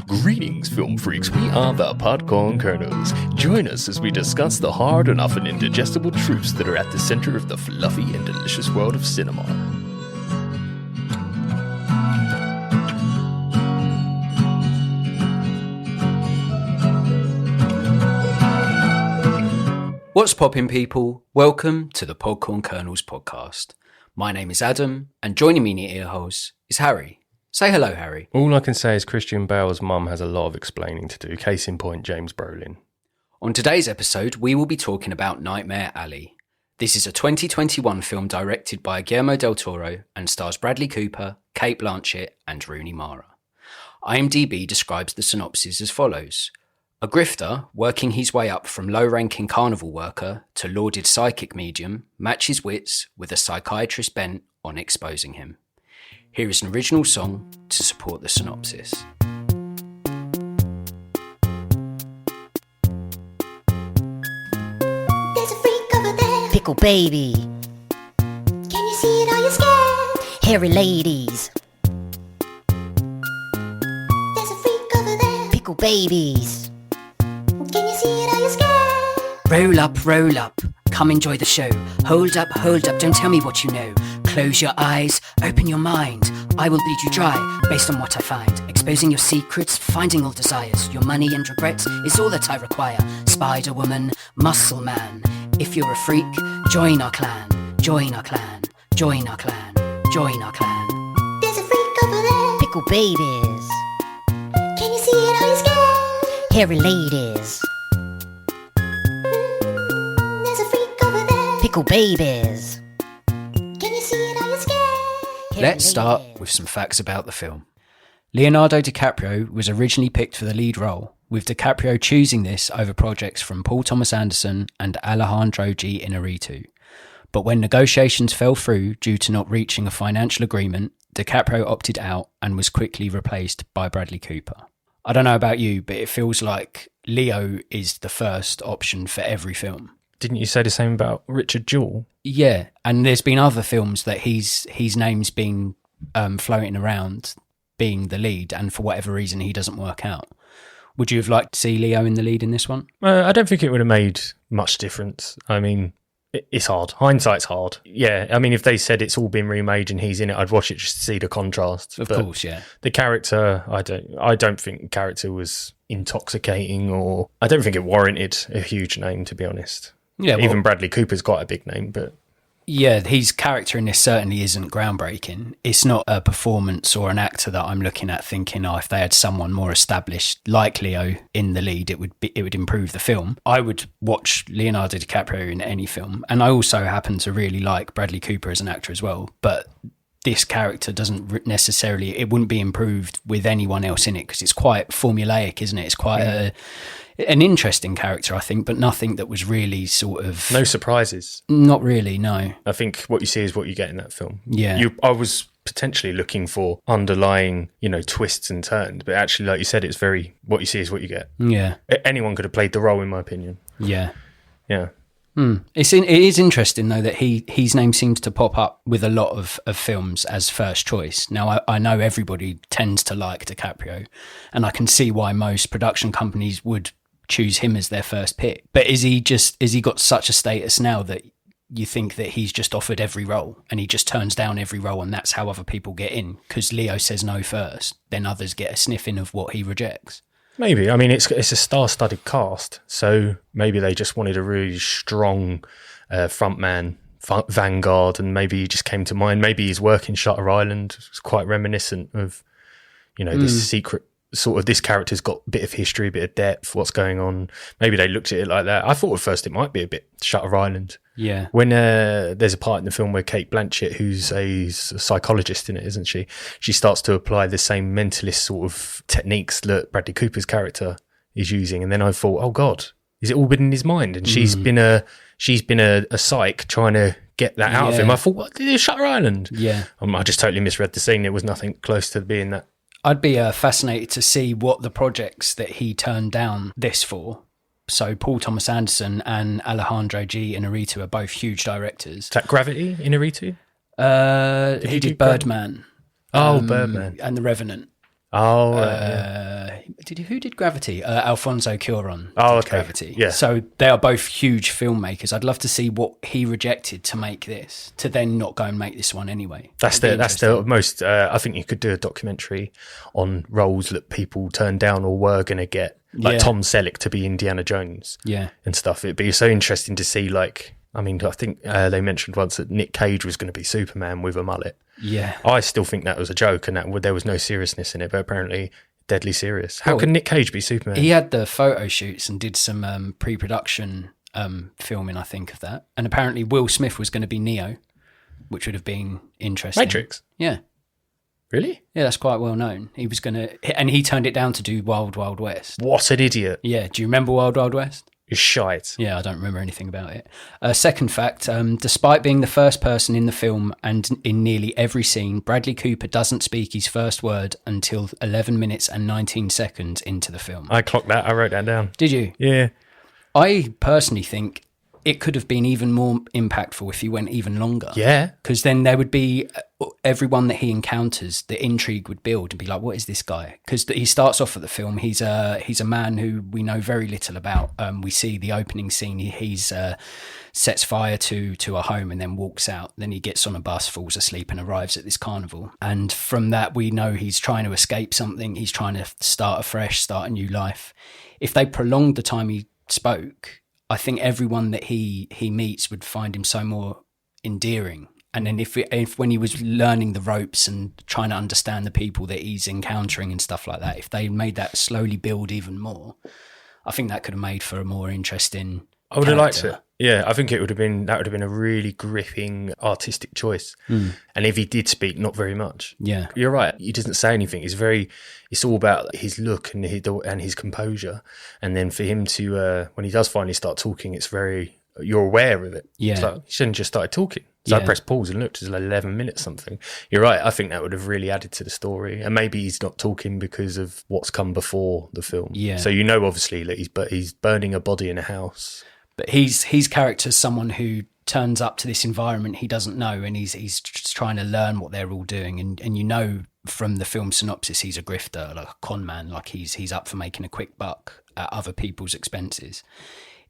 Greetings, film freaks. We are the Podcorn Kernels. Join us as we discuss the hard and often indigestible truths that are at the center of the fluffy and delicious world of cinema. What's poppin', people? Welcome to the Podcorn Kernels podcast. My name is Adam, and joining me in the earholes is Harry. Say hello, Harry. All I can say is Christian Bale's mum has a lot of explaining to do. Case in point, James Brolin. On today's episode, we will be talking about Nightmare Alley. This is a 2021 film directed by Guillermo Del Toro and stars Bradley Cooper, Cate Blanchett, and Rooney Mara. IMDb describes the synopsis as follows. A grifter, working his way up from low-ranking carnival worker to lauded psychic medium, matches wits with a psychiatrist bent on exposing him. Here is an original song to support the synopsis. There's a freak over there. Pickle baby. Can you see it? Are you scared? Hairy ladies. There's a freak over there. Pickle babies. Can you see it? Are you scared? Roll up, come enjoy the show. Hold up, don't tell me what you know. Close your eyes, open your mind. I will bleed you dry, based on what I find. Exposing your secrets, finding all desires. Your money and regrets is all that I require. Spider-Woman, muscle man. If you're a freak, join our clan. Join our clan, join our clan, join our clan. There's a freak over there. Pickle babies. Can you see it? Are you scared? Hairy ladies. There's a freak over there. Pickle babies. Can you see it? Are you scared? Let's start with some facts about the film. Leonardo DiCaprio was originally picked for the lead role, with DiCaprio choosing this over projects from Paul Thomas Anderson and Alejandro G. Inarritu. But when negotiations fell through due to not reaching a financial agreement, DiCaprio opted out and was quickly replaced by Bradley Cooper. I don't know about you, but it feels like Leo is the first option for every film. Didn't you say the same about Richard Jewell? Yeah, and there's been other films that his name's been floating around being the lead, and for whatever reason he doesn't work out. Would you have liked to see Leo in the lead in this one? I don't think it would have made much difference. I mean, it's hard. Hindsight's hard. Yeah, I mean, if they said it's all been remade and he's in it, I'd watch it just to see the contrast. Of course, yeah. The character, I don't think the character was intoxicating, or I don't think it warranted a huge name, to be honest. Yeah, well, even Bradley Cooper's got a big name, but yeah, his character in this certainly isn't groundbreaking. It's not a performance or an actor that I'm looking at thinking, oh, if they had someone more established like Leo in the lead, it would improve the film. I would watch Leonardo DiCaprio in any film, and I also happen to really like Bradley Cooper as an actor as well. But this character doesn't necessarily, it wouldn't be improved with anyone else in it because it's quite formulaic, isn't it? It's quite an interesting character, I think, but nothing that was really sort of... No surprises. Not really, no. I think what you see is what you get in that film. Yeah. I was potentially looking for underlying, twists and turns, but actually, like you said, it's very... What you see is what you get. Yeah. Anyone could have played the role, in my opinion. Yeah. Yeah. It is interesting, though, that his name seems to pop up with a lot of films as first choice. Now, I know everybody tends to like DiCaprio, and I can see why most production companies would choose him as their first pick. But is he got such a status now that you think that he's just offered every role and he just turns down every role, and that's how other people get in? Because Leo says no first, then others get a sniff in of what he rejects. Maybe. I mean, it's a star-studded cast, so maybe they just wanted a really strong frontman, vanguard, and maybe he just came to mind. Maybe his work in Shutter Island was quite reminiscent of, this secret sort of, this character's got a bit of history, a bit of depth, what's going on. Maybe they looked at it like that. I thought at first it might be a bit Shutter Island. Yeah. When there's a part in the film where Cate Blanchett, who's a psychologist in it, isn't she? She starts to apply the same mentalist sort of techniques that Bradley Cooper's character is using. And then I thought, oh God, is it all been in his mind? And she's been a psych trying to get that out of him. I thought, what, Shutter Island? Yeah. I just totally misread the scene. It was nothing close to being that. I'd be fascinated to see what the projects that he turned down this for. So Paul Thomas Anderson and Alejandro G. Inarritu are both huge directors. Is that Gravity, Inarritu? He did Birdman. Birdman. And The Revenant. Oh, right, Who did Gravity? Alfonso Cuarón. Oh, did okay. Gravity. Yeah. So they are both huge filmmakers. I'd love to see what he rejected to make this, to then not go and make this one anyway. That's the most. I think you could do a documentary on roles that people turned down or were going to get, like Tom Selleck to be Indiana Jones, and stuff. It'd be so interesting to see. Like, I mean, I think they mentioned once that Nick Cage was going to be Superman with a mullet. Yeah, I still think that was a joke, and that there was no seriousness in it. But apparently, deadly serious. How can Nick Cage be Superman? He had the photo shoots and did some pre-production filming, I think, of that. And apparently, Will Smith was going to be Neo, which would have been interesting. Matrix. Yeah. Really? Yeah, that's quite well known. He was going to, and he turned it down to do Wild Wild West. What an idiot! Yeah. Do you remember Wild Wild West? It's shite. Yeah, I don't remember anything about it. Second fact, despite being the first person in the film and in nearly every scene, Bradley Cooper doesn't speak his first word until 11 minutes and 19 seconds into the film. I clocked that. I wrote that down. Did you? Yeah. I personally think it could have been even more impactful if he went even longer. Yeah. Because then there would be everyone that he encounters, the intrigue would build and be like, what is this guy? Because he starts off at the film, he's a man who we know very little about. We see the opening scene, he's sets fire to a home and then walks out. Then he gets on a bus, falls asleep and arrives at this carnival. And from that, we know he's trying to escape something. He's trying to start afresh, start a new life. If they prolonged the time he spoke, I think everyone that he meets would find him so more endearing. And then if when he was learning the ropes and trying to understand the people that he's encountering and stuff like that, if they made that slowly build even more, I think that could have made for a more interesting I would have liked character. it. Yeah, I think that would have been a really gripping artistic choice. And if he did speak, not very much. Yeah. You're right. He doesn't say anything. It's all about his look and his composure. And then for him to, when he does finally start talking, it's you're aware of it. Yeah. It's like, he shouldn't just started talking. So I pressed pause and looked, it's like 11 minutes something. You're right. I think that would have really added to the story. And maybe he's not talking because of what's come before the film. Yeah. So obviously that he's burning a body in a house. But his character's someone who turns up to this environment he doesn't know, and he's just trying to learn what they're all doing. And from the film synopsis, he's a grifter, like a con man, like he's up for making a quick buck at other people's expenses.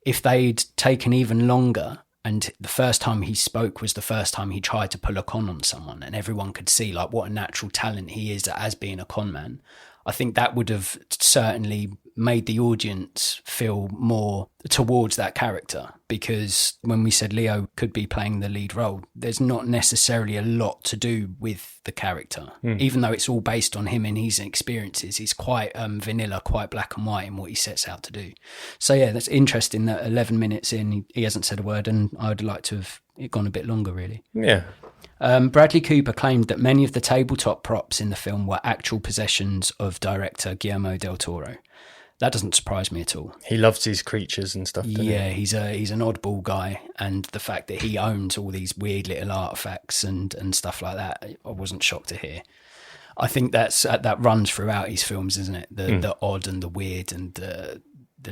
If they'd taken even longer, and the first time he spoke was the first time he tried to pull a con on someone, and everyone could see like what a natural talent he is as being a con man, I think that would have certainly made the audience feel more towards that character. Because when we said Leo could be playing the lead role, there's not necessarily a lot to do with the character. Even though it's all based on him and his experiences, he's quite vanilla, quite black and white in what he sets out to do. So yeah, that's interesting that 11 minutes in, he hasn't said a word, and I would like to have it gone a bit longer, really. Yeah. Bradley Cooper claimed that many of the tabletop props in the film were actual possessions of director Guillermo Del Toro. That doesn't surprise me at all. He loves his creatures and stuff, doesn't he? Yeah, he's an oddball guy, and the fact that he owns all these weird little artifacts and stuff like that, I wasn't shocked to hear. I think that runs throughout his films, isn't it? The odd and the weird and the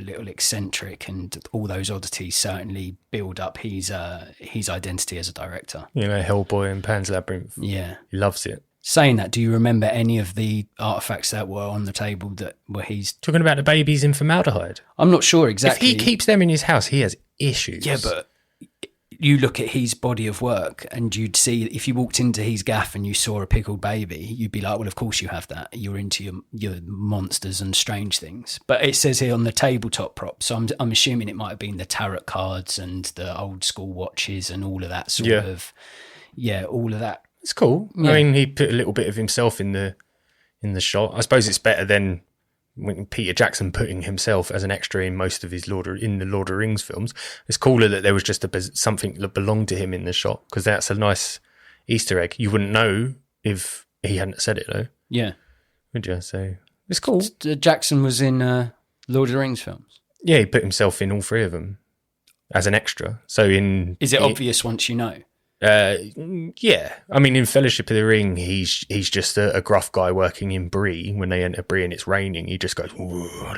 little eccentric, and all those oddities certainly build up his identity as a director. Hellboy and Pan's Labyrinth. Yeah. He loves it. Saying that, do you remember any of the artifacts that were on the table that were his? Talking about the babies in formaldehyde. I'm not sure exactly. If he keeps them in his house, he has issues. Yeah, but you look at his body of work and you'd see, if you walked into his gaff and you saw a pickled baby, you'd be like, well, of course you have that. You're into your monsters and strange things. But it says here on the tabletop prop, so I'm assuming it might have been the tarot cards and the old school watches and all of that sort of, all of that. It's cool. Yeah. I mean, he put a little bit of himself in the shot. I suppose it's better than when Peter Jackson putting himself as an extra in most of his Lord of the Rings films. It's cooler that there was just something that belonged to him in the shot, because that's a nice Easter egg. You wouldn't know if he hadn't said it, though. Yeah. Would you? So it's cool. Jackson was in Lord of the Rings films. Yeah, he put himself in all three of them as an extra. So is it obvious once you know? Yeah. I mean, in Fellowship of the Ring, he's just a gruff guy working in Bree. When they enter Bree and it's raining, he just goes,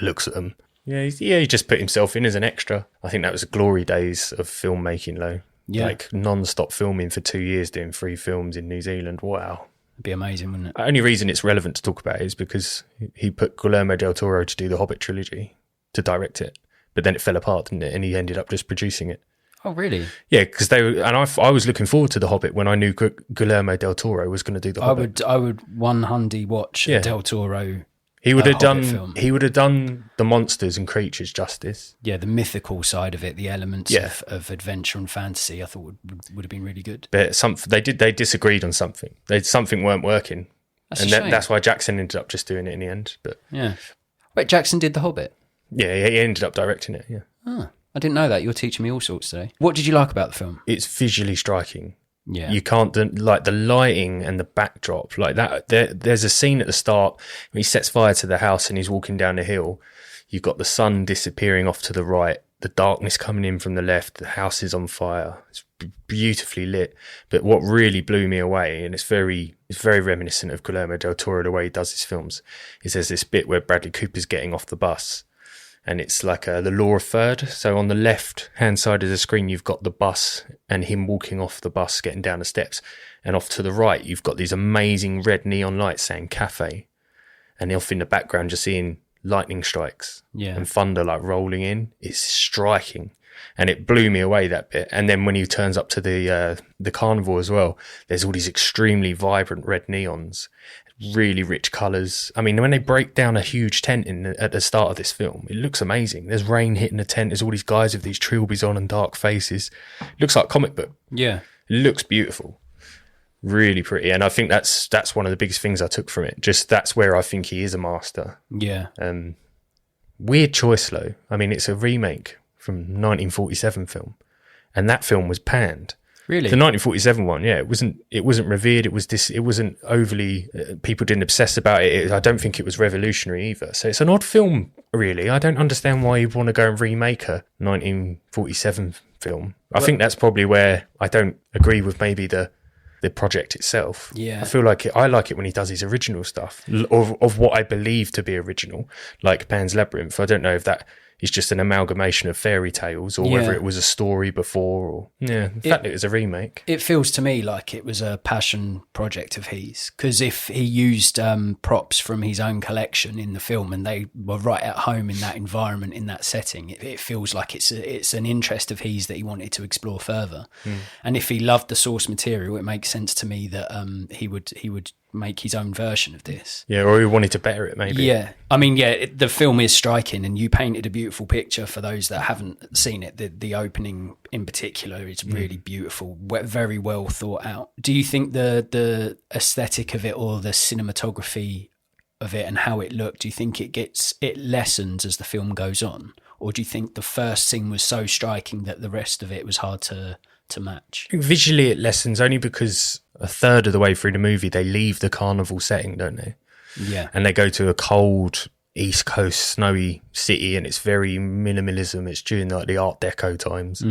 looks at them. Yeah, he just put himself in as an extra. I think that was the glory days of filmmaking, though. Yeah. Like non-stop filming for 2 years, doing 3 films in New Zealand. Wow. It'd be amazing, wouldn't it? The only reason it's relevant to talk about it is because he put Guillermo Del Toro to do the Hobbit trilogy, to direct it. But then it fell apart, didn't it? And he ended up just producing it. Oh, really? Yeah, because I was looking forward to the Hobbit when I knew Guillermo Del Toro was going to do the Hobbit. I would 100 watch a Del Toro. He would have film. He would have done the monsters and creatures justice. Yeah, the mythical side of it, the elements of adventure and fantasy, I thought would have been really good. But they disagreed on something. Something weren't working, that's why Jackson ended up just doing it in the end. But yeah, wait, Jackson did the Hobbit. Yeah, he ended up directing it. Yeah. Oh, I didn't know that. You're teaching me all sorts today. What did you like about the film? It's visually striking. Yeah, you can't like the lighting and the backdrop like that. There's a scene at the start when he sets fire to the house and he's walking down the hill. You've got the sun disappearing off to the right, the darkness coming in from the left. The house is on fire. It's beautifully lit. But what really blew me away, and it's very reminiscent of Guillermo del Toro the way he does his films, is there's this bit where Bradley Cooper's getting off the bus. And it's like the law of third. So on the left-hand side of the screen, you've got the bus and him walking off the bus, getting down the steps. And off to the right, you've got these amazing red neon lights saying cafe. And off in the background, you're seeing lightning strikes and thunder like rolling in. It's striking. And it blew me away, that bit. And then when he turns up to the carnival as well, there's all these extremely vibrant red neons. Really rich colours. I mean, when they break down a huge tent at the start of this film, it looks amazing. There's rain hitting the tent. There's all these guys with these trilbies on and dark faces. It looks like a comic book. Yeah. It looks beautiful. Really pretty. And I think that's one of the biggest things I took from it. Just that's where I think he is a master. Yeah. Weird choice, though. I mean, it's a remake from 1947 film. And that film was panned. Really? The 1947 one, yeah, it wasn't revered. It wasn't overly. People didn't obsess about it. I don't think it was revolutionary either. So it's an odd film, really. I don't understand why you want to go and remake a 1947 film. I think that's probably where I don't agree with maybe the project itself. Yeah, I feel like I like it when he does his original stuff of what I believe to be original, like Pan's Labyrinth. I don't know if that is just an amalgamation of fairy tales or whether it was a story before or the fact it was a remake. It feels to me like it was a passion project of his, because if he used props from his own collection in the film and they were right at home in that environment, in that setting, it feels like it's an interest of his that he wanted to explore further. And if he loved the source material, it makes sense to me that he would make his own version of this. Yeah, or he wanted to better it, maybe. Yeah. I mean, the film is striking, and you painted a beautiful picture for those that haven't seen it. The opening in particular is really beautiful, very well thought out. Do you think the aesthetic of it or the cinematography of it and how it looked, do you think it lessens as the film goes on? Or do you think the first scene was so striking that the rest of it was hard to match? I think visually it lessens only because a third of the way through the movie they leave the carnival setting, don't they? Yeah. And they go to a cold East Coast snowy city, and it's very minimalism. It's during like the Art Deco times.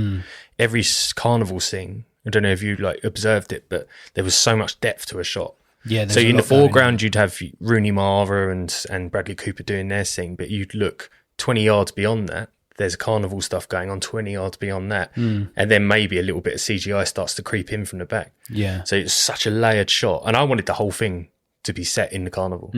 Every carnival scene, I don't know if you like observed it, but there was so much depth to a shot. Yeah. So in the foreground you'd have Rooney Mara and Bradley Cooper doing their scene, but you'd look 20 yards beyond that. There's carnival stuff going on 20 yards beyond that. And then maybe a little bit of CGI starts to creep in from the back. Yeah. So it's such a layered shot. And I wanted the whole thing to be set in the carnival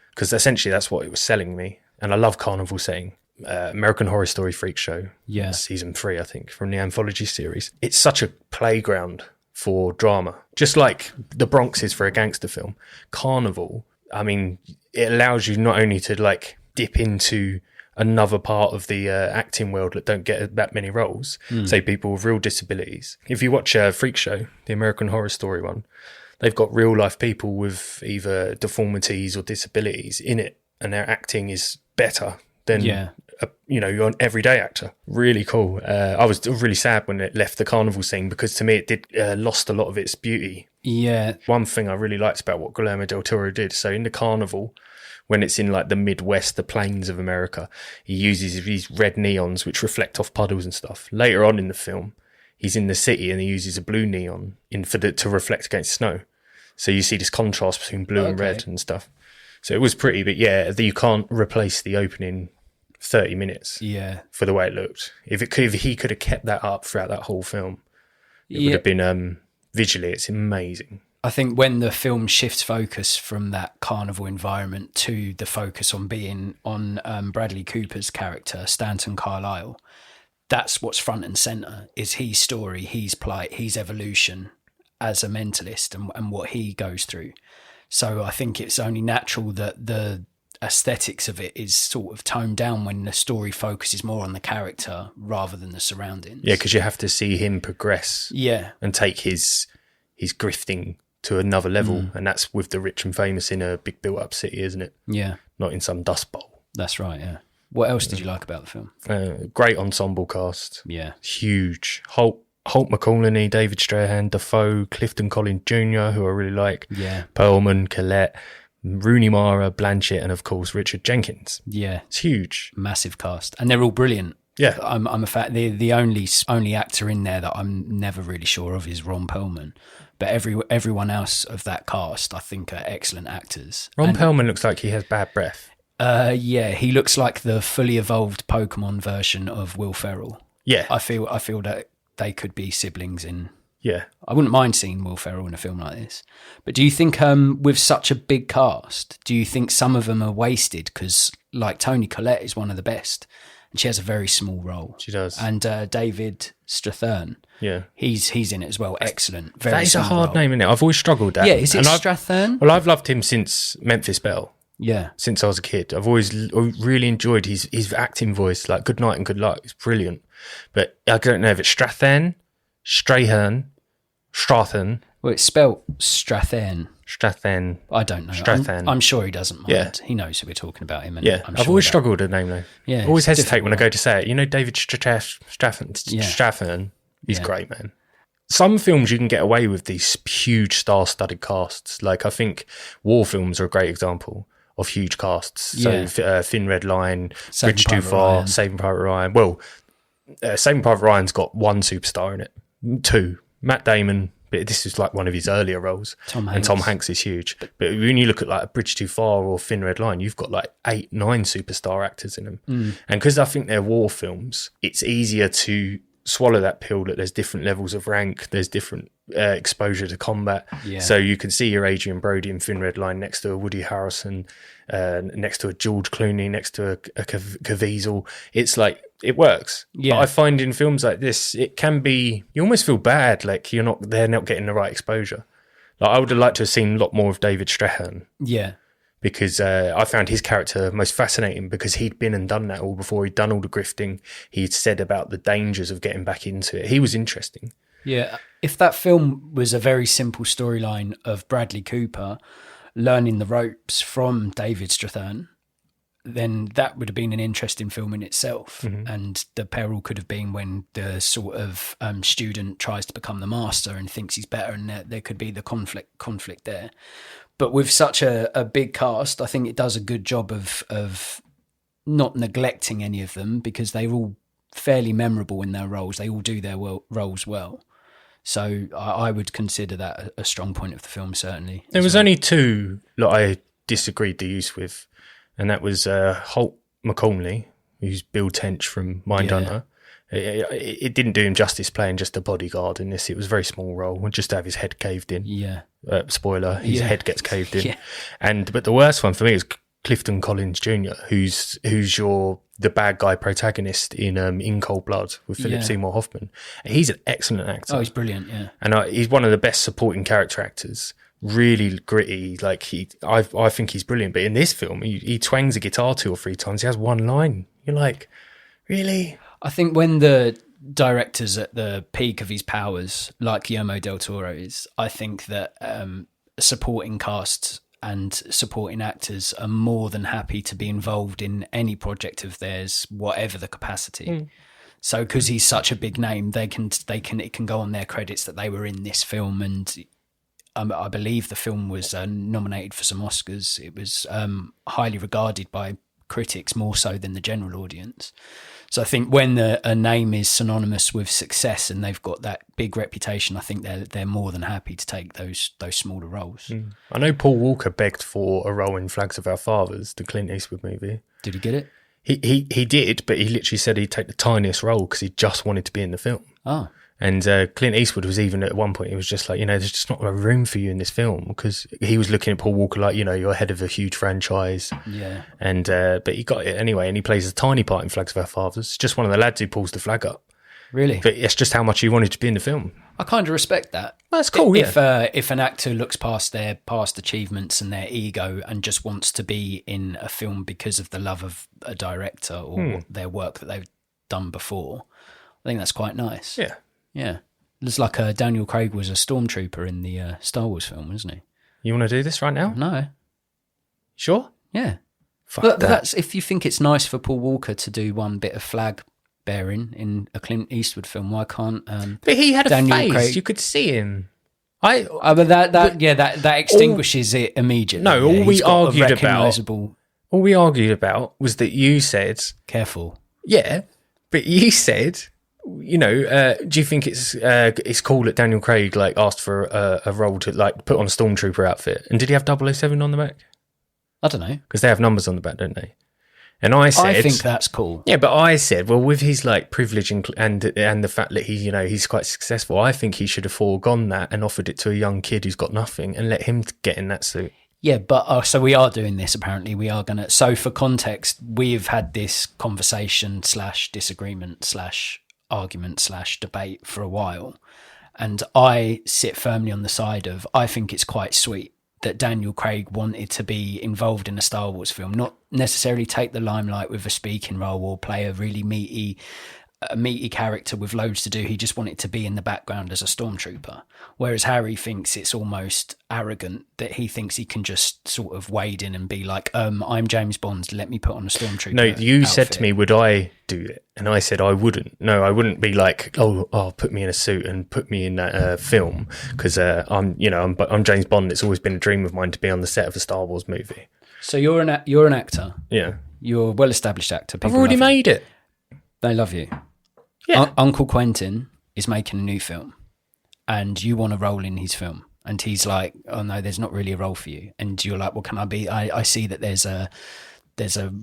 because essentially that's what it was selling me. And I love carnival setting. American Horror Story Freak Show. Yeah. Season 3, I think, from the anthology series. It's such a playground for drama. Just like the Bronx is for a gangster film. Carnival, I mean, it allows you not only to like dip into another part of the acting world that don't get that many roles, say people with real disabilities. If you watch Freak Show, the American Horror Story one, they've got real life people with either deformities or disabilities in it, and their acting is better than you're an everyday actor. Really cool. I was really sad when it left the carnival scene because to me it did lost a lot of its beauty. Yeah. One thing I really liked about what Guillermo del Toro did, so in the carnival, when it's in like the Midwest, the plains of America, he uses these red neons which reflect off puddles and stuff. Later on in the film, he's in the city and he uses a blue neon to reflect against snow. So you see this contrast between blue and red and stuff. So it was pretty, but you can't replace the opening 30 minutes for the way it looked. If he could have kept that up throughout that whole film, it would have been visually, it's amazing. I think when the film shifts focus from that carnival environment to the focus on being on Bradley Cooper's character, Stanton Carlyle, that's what's front and centre, is his story, his plight, his evolution as a mentalist and what he goes through. So I think it's only natural that the aesthetics of it is sort of toned down when the story focuses more on the character rather than the surroundings. Yeah, because you have to see him progress. Yeah. And take his grifting to another level, and that's with the rich and famous in a big built-up city, isn't it? Yeah. Not in some dust bowl. That's right, yeah. What else did you like about the film? Great ensemble cast. Yeah. Huge. Holt McCallany, David Strahan, Defoe, Clifton Collins Jr., who I really like. Yeah. Perlman, Collette, Rooney Mara, Blanchett, and of course Richard Jenkins. Yeah. It's huge. Massive cast. And they're all brilliant. Yeah. I'm a fact. The only actor in there that I'm never really sure of is Ron Perlman. But everyone else of that cast, I think, are excellent actors. Ron Perlman looks like he has bad breath. Yeah, he looks like the fully evolved Pokemon version of Will Ferrell. Yeah. I feel that they could be siblings in. Yeah. I wouldn't mind seeing Will Ferrell in a film like this. But do you think, with such a big cast, do you think some of them are wasted? Because, like, Toni Collette is one of the best, and she has a very small role. She does. And David Strathern, yeah, he's in it as well. Excellent. Very that is a small hard role. name, isn't it? I've always struggled with that. Yeah, is it Strathern? Well, I've loved him since Memphis Belle. Yeah. Since I was a kid. I've always really enjoyed his acting voice, like Good Night and Good Luck. It's brilliant. But I don't know if it's Strathern. Well, it's spelt Strathern. I don't know. Strathern. I'm sure he doesn't mind. Yeah. He knows who we're talking about him. And Yeah, I'm I've sure always that- struggled with the name though. Yeah, I always it's hesitate when I difficult. go to say it. You know, David Strathern. He's Yeah. great, man. Some films you can get away with these huge star-studded casts. Like I think war films are a great example of huge casts. Yeah. So Thin Red Line, Saving Bridge Too Private Far, Ryan. Saving Private Ryan. Well, Saving Private Ryan's got one superstar in it. Two. Matt Damon, but this is like one of his earlier roles. Tom And Tom Hanks. Hanks is huge. But when you look at like Bridge Too Far or Thin Red Line, you've got like 8, 9 superstar actors in them. And because I think they're war films, it's easier to swallow that pill that there's different levels of rank, there's different exposure to combat. Yeah. So you can see your Adrian Brody in Thin Red Line next to a Woody Harrelson, next to a George Clooney, next to a Caviezel. It's like, it works. Yeah. But I find in films like this, it can be, you almost feel bad, like they're not getting the right exposure. Like I would have liked to have seen a lot more of David Strahan, Yeah. because I found his character most fascinating because he'd been and done that all before. He'd done all the grifting. He'd said about the dangers of getting back into it. He was interesting. Yeah. If that film was a very simple storyline of Bradley Cooper learning the ropes from David Strathern, then that would have been an interesting film in itself. And the peril could have been when the sort of student tries to become the master and thinks he's better, and there could be the conflict there. But with such a big cast, I think it does a good job of not neglecting any of them, because they're all fairly memorable in their roles. They all do their roles well. So I would consider that a strong point of the film, certainly. There was only two that I disagreed the use with, and that was Holt McCallany, who's Bill Tench from Mindhunter. It didn't do him justice playing just a bodyguard in this. It was a very small role, just to have his head caved in. Yeah. Spoiler, his head gets caved in. Yeah. But the worst one for me is Clifton Collins Jr., who's the bad guy protagonist in Cold Blood with Philip Seymour Hoffman. He's an excellent actor. Oh, he's brilliant, yeah. And he's one of the best supporting character actors. Really gritty. Like I think he's brilliant. But in this film, he twangs a guitar 2 or 3 times. He has one line. You're like, really? I think when the director's at the peak of his powers, like Guillermo Del Toro is, I think that supporting casts and supporting actors are more than happy to be involved in any project of theirs, whatever the capacity. So because he's such a big name, it can go on their credits that they were in this film. And I believe the film was nominated for some Oscars. It was highly regarded by critics, more so than the general audience. So I think when a name is synonymous with success and they've got that big reputation, I think they're more than happy to take those smaller roles. I know Paul Walker begged for a role in Flags of Our Fathers, the Clint Eastwood movie. Did he get it? He did, but he literally said he'd take the tiniest role because he just wanted to be in the film. Oh. And Clint Eastwood was even at one point, he was just like, there's just not a room for you in this film, because he was looking at Paul Walker like, you're head of a huge franchise. Yeah. And but he got it anyway, and he plays a tiny part in Flags of Our Fathers, just one of the lads who pulls the flag up. Really? But it's just how much he wanted to be in the film. I kind of respect that. That's cool, If an actor looks past their past achievements and their ego and just wants to be in a film because of the love of a director or their work that they've done before, I think that's quite nice. Yeah. Yeah. It's like Daniel Craig was a stormtrooper in the Star Wars film, wasn't he? You want to do this right now? No. Sure? Yeah. Fuck But that. that's if you think it's nice for Paul Walker to do one bit of flag bearing in a Clint Eastwood film, why can't But he had Daniel a face. Craig- You could see him. but that extinguishes it immediately. No, all Yeah, we he's got a argued about- recognisable- All we argued about was that you said, Careful. yeah, but you said, do you think it's cool that Daniel Craig like asked for a role to like put on a stormtrooper outfit? And did he have 007 on the back? I don't know. Because they have numbers on the back, don't they? And I said, I think that's cool. yeah, but I said, well, with his like privilege and the fact that he's quite successful, I think he should have foregone that and offered it to a young kid who's got nothing and let him get in that suit. Yeah, but so we are doing this. Apparently, we are gonna. So for context, we've had this conversation / disagreement / argument / debate for a while, and I sit firmly on the side of I think it's quite sweet that Daniel Craig wanted to be involved in a Star Wars film, not necessarily take the limelight with a speaking role or play a really meaty character with loads to do. He just wanted to be in the background as a stormtrooper. Whereas Harry thinks it's almost arrogant that he thinks he can just sort of wade in and be like, I'm James Bond, let me put on a stormtrooper. No, you outfit. said to me, would I do it? And I said I wouldn't. No, I wouldn't be like, put me in a suit and put me in that film because I'm James Bond. It's always been a dream of mine to be on the set of a Star Wars movie. So you're an actor. Yeah, you're a well-established actor. I've already made it. They love you. Yeah. Uncle Quentin is making a new film and you want a role in his film. And he's like, oh no, there's not really a role for you. And you're like, well, can I be? I see that there's a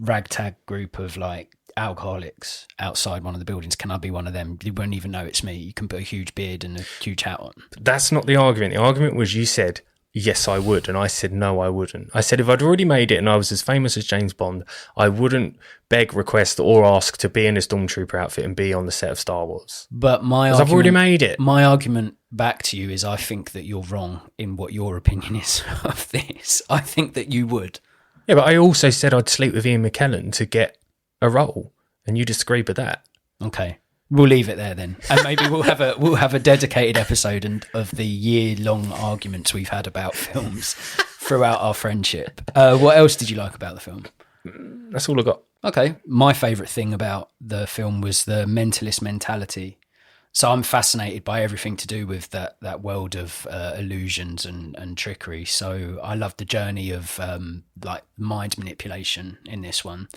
ragtag group of like alcoholics outside one of the buildings. Can I be one of them? You won't even know it's me. You can put a huge beard and a huge hat on. That's not the argument. The argument was you said, yes, I would. And I said, no, I wouldn't. I said, if I'd already made it and I was as famous as James Bond, I wouldn't beg, request or ask to be in a stormtrooper outfit and be on the set of Star Wars. But I've already made it. My argument back to you is I think that you're wrong in what your opinion is of this. I think that you would. Yeah, but I also said I'd sleep with Ian McKellen to get a role. And you disagreed with that. Okay. We'll leave it there then, and maybe we'll have a dedicated episode of the year-long arguments we've had about films throughout our friendship. What else did you like about the film? That's all I got. Okay, my favourite thing about the film was the mentalist mentality. So I'm fascinated by everything to do with that world of illusions and trickery. So I love the journey of like mind manipulation in this one.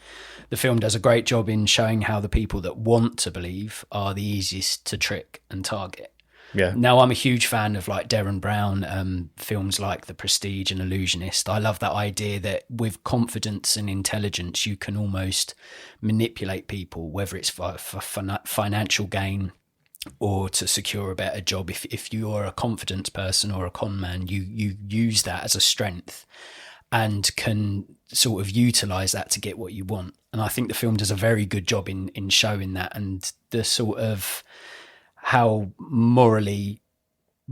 The film does a great job in showing how the people that want to believe are the easiest to trick and target. Yeah. Now, I'm a huge fan of like Darren Brown films like The Prestige and Illusionist. I love that idea that with confidence and intelligence, you can almost manipulate people, whether it's for financial gain or to secure a better job. If you're a confidence person or a con man, you use that as a strength and can sort of utilize that to get what you want. And I think the film does a very good job in showing that and the sort of how morally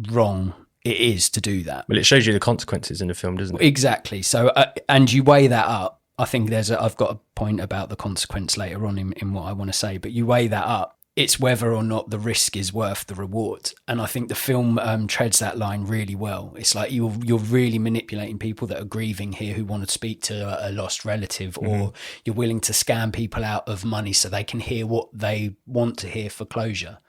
wrong it is to do that. Well, it shows you the consequences in the film, doesn't it? Exactly. So, and you weigh that up. I think I've got a point about the consequence later on in what I want to say, but you weigh that up. It's whether or not the risk is worth the reward. And I think the film treads that line really well. It's like you're really manipulating people that are grieving here who want to speak to a lost relative, or you're willing to scam people out of money so they can hear what they want to hear for closure.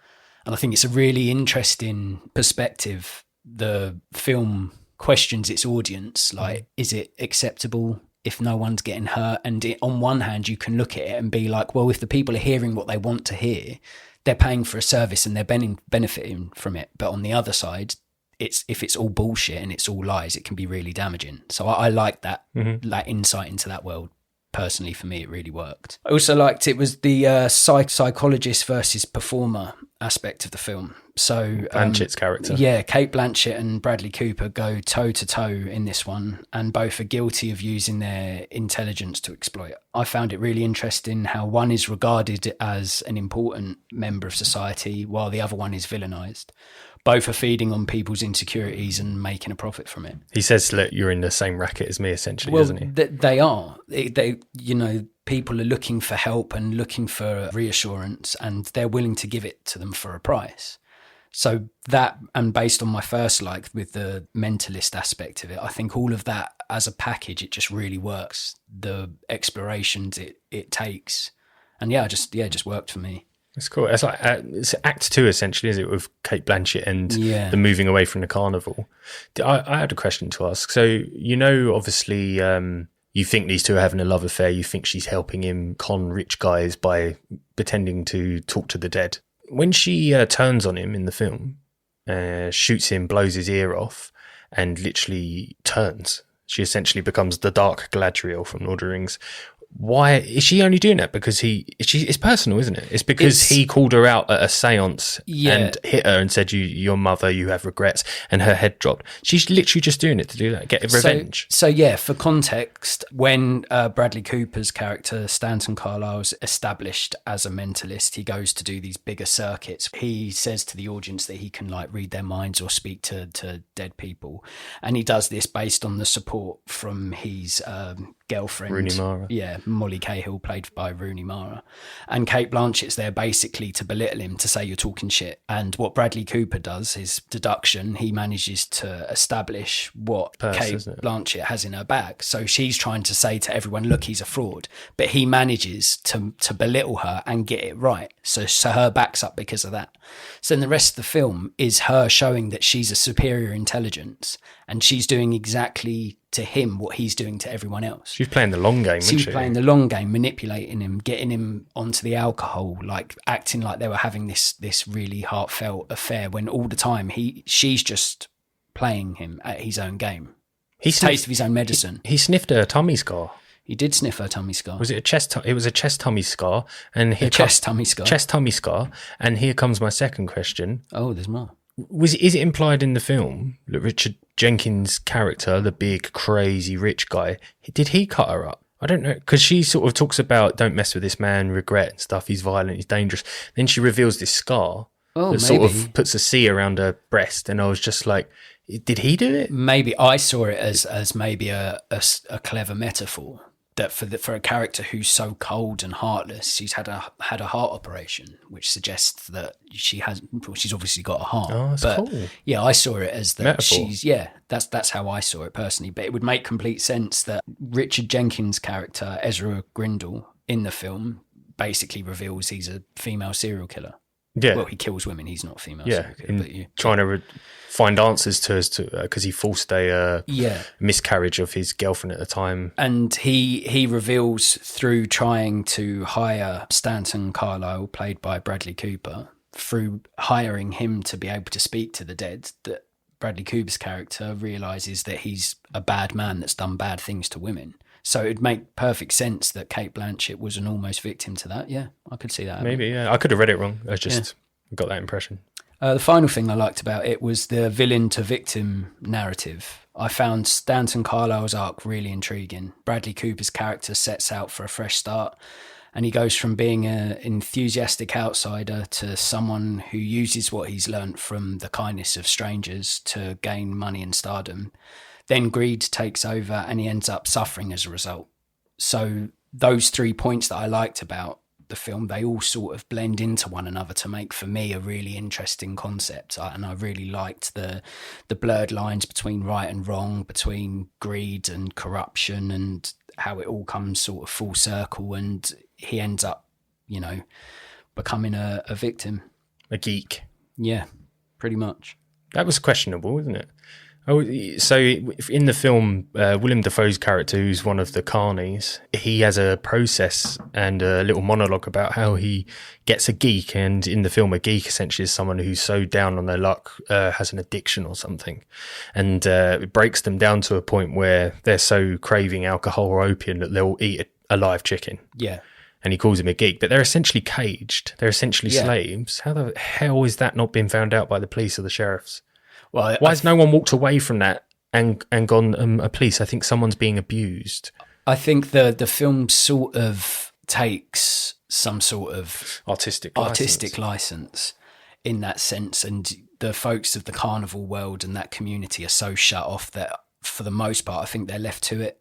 And I think it's a really interesting perspective. The film questions its audience, like, is it acceptable if no one's getting hurt? And on one hand, you can look at it and be like, well, if the people are hearing what they want to hear, they're paying for a service and they're benefiting from it. But on the other side, if it's all bullshit and it's all lies, it can be really damaging. So I like that, that insight into that world. Personally, for me, it really worked. I also liked it was the psychologist versus performer aspect of the film. So Blanchett's character. Yeah, Kate Blanchett and Bradley Cooper go toe to toe in this one, and both are guilty of using their intelligence to exploit. I found it really interesting how one is regarded as an important member of society while the other one is villainized. Both are feeding on people's insecurities and making a profit from it. He says, look, you're in the same racket as me, essentially, Well, doesn't he? They are. They, you know, people are looking for help and looking for reassurance, and they're willing to give it to them for a price. So that, and based on my first like with the mentalist aspect of it, I think all of that as a package, it just really works. The explorations it takes, and it just worked for me. It's cool. It's like it's Act 2, essentially, is it, with Kate Blanchett and the moving away from the carnival. I had a question to ask. So, you know, obviously, you think these two are having a love affair. You think she's helping him con rich guys by pretending to talk to the dead. When she turns on him in the film, shoots him, blows his ear off, and literally turns, she essentially becomes the Dark Galadriel from Lord of the Rings. Why is she only doing that? Because it's personal, isn't it? It's because he called her out at a seance and hit her and said, your mother, you have regrets, and her head dropped. She's literally just doing it to do that, get revenge. So yeah, for context, when Bradley Cooper's character, Stanton Carlisle's established as a mentalist, he goes to do these bigger circuits. He says to the audience that he can like read their minds or speak to dead people. And he does this based on the support from his girlfriend. Rooney Mara. Yeah, Molly Cahill, played by Rooney Mara. And Kate Blanchett's there basically to belittle him, to say you're talking shit. And what Bradley Cooper does, his deduction, he manages to establish what Kate Blanchett has in her bag. So she's trying to say to everyone, look, he's a fraud. But he manages to belittle her and get it right. So her back's up because of that. So then the rest of the film is her showing that she's a superior intelligence and she's doing exactly to him what he's doing to everyone else. She's playing the long game, She's playing the long game, manipulating him, getting him onto the alcohol, like acting like they were having this really heartfelt affair when all the time she's just playing him at his own game. He's taste of his own medicine. He sniffed her tummy scar. He did sniff her tummy scar. Was it a chest? It was a chest tummy scar, and chest tummy scar. Chest tummy scar. And here comes my second question. Oh, there's more. Is it implied in the film that Richard Jenkins' character, the big crazy rich guy, did he cut her up? I don't know, because she sort of talks about don't mess with this man, regret and stuff. He's violent, he's dangerous. Then she reveals this scar that sort of puts a C around her breast, and I was just like, did he do it? Maybe I saw it as maybe a clever metaphor. That for a character who's so cold and heartless, she's had a heart operation, which suggests that she's obviously got a heart. Oh, that's cool. Yeah, I saw it as that metaphor. That's how I saw it personally. But it would make complete sense that Richard Jenkins' character, Ezra Grindle, in the film, basically reveals he's a female serial killer. Yeah. Well, he kills women. He's not a female. Yeah. But trying to find answers to because he forced a miscarriage of his girlfriend at the time. And he reveals through trying to hire Stanton Carlisle, played by Bradley Cooper, through hiring him to be able to speak to the dead, that Bradley Cooper's character realises that he's a bad man that's done bad things to women. So it'd make perfect sense that Kate Blanchett was an almost victim to that. Yeah, I could see that. Maybe, yeah. I could have read it wrong. I just got that impression. The final thing I liked about it was the villain to victim narrative. I found Stanton Carlisle's arc really intriguing. Bradley Cooper's character sets out for a fresh start, and he goes from being an enthusiastic outsider to someone who uses what he's learnt from the kindness of strangers to gain money and stardom. Then greed takes over and he ends up suffering as a result. So those 3 points that I liked about the film, they all sort of blend into one another to make, for me, a really interesting concept. And I really liked the blurred lines between right and wrong, between greed and corruption, and how it all comes sort of full circle. And he ends up, becoming a victim. A geek. Yeah, pretty much. That was questionable, isn't it? Oh, so in the film, Willem Dafoe's character, who's one of the carnies, he has a process and a little monologue about how he gets a geek. And in the film, a geek essentially is someone who's so down on their luck, has an addiction or something. And it breaks them down to a point where they're so craving alcohol or opium that they'll eat a live chicken. Yeah. and he calls him a geek, but they're essentially caged. They're essentially slaves. How the hell is that not been found out by the police or the sheriffs? Well, why has no one walked away from that and gone, police, I think someone's being abused? I think the film sort of takes some sort of artistic license in that sense, and the folks of the carnival world and that community are so shut off that for the most part I think they're left to it.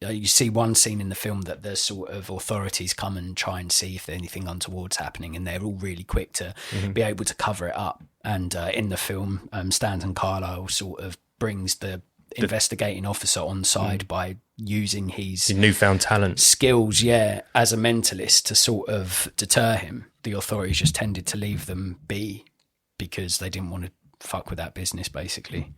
You see one scene in the film that the sort of authorities come and try and see if anything untoward's happening, and they're all really quick to be able to cover it up. And in the film, Stanton Carlyle sort of brings the investigating officer on side by using his newfound talent skills, as a mentalist to sort of deter him. The authorities just tended to leave them be because they didn't want to fuck with that business, basically.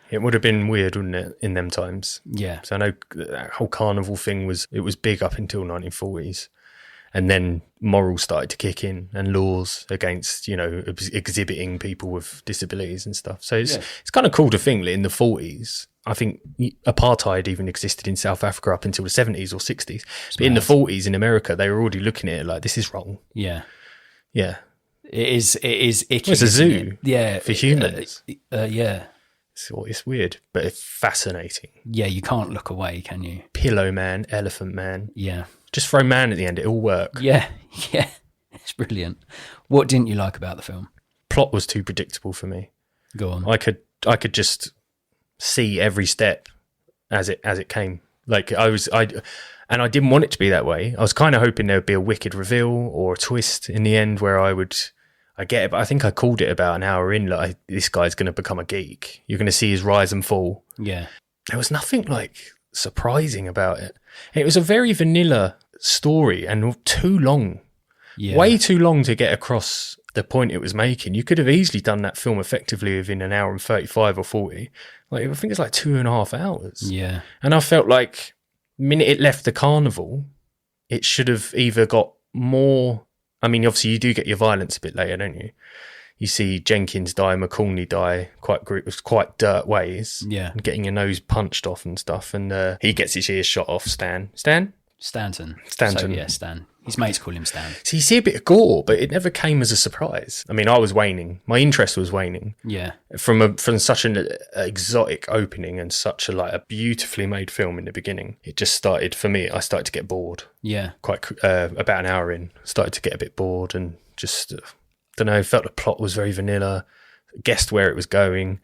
It would have been weird, wouldn't it, in them times? Yeah. So I know that whole carnival thing was big up until 1940s. And then morals started to kick in and laws against, exhibiting people with disabilities and stuff. So it's kind of cool to think that in the 40s, I think apartheid even existed in South Africa up until the 70s or 60s. But in the 40s in America, they were already looking at it like, this is wrong. Yeah. Yeah. It is icky. It's a zoo for humans. It's weird, but it's fascinating. Yeah, you can't look away, can you? Pillow Man, Elephant Man. Yeah. Just throw man at the end, it'll work. Yeah. It's brilliant. What didn't you like about the film? Plot was too predictable for me. Go on. I could just see every step as it came. Like I didn't want it to be that way. I was kind of hoping there would be a wicked reveal or a twist in the end where I get it, but I think I called it about an hour in, like, this guy's going to become a geek. You're going to see his rise and fall. Yeah. There was nothing, like, surprising about it. It was a very vanilla story and too long. Yeah. Way too long to get across the point it was making. You could have easily done that film effectively within an hour and 35 or 40. Like, I think it's like 2.5 hours. Yeah. And I felt like the minute it left the carnival, it should have either got more... I mean, obviously, you do get your violence a bit later, don't you? You see Jenkins die, McCorney die, quite dirt ways. Yeah. And getting your nose punched off and stuff. And he gets his ears shot off. Stanton. So, Stan. His mates call him Stan. So you see a bit of gore, but it never came as a surprise. I mean, I was waning. My interest was waning. Yeah. From such an exotic opening and such a beautifully made film in the beginning, it just started, for me, I started to get bored. Yeah. Quite about an hour in, started to get a bit bored and just, don't know, felt the plot was very vanilla, guessed where it was going.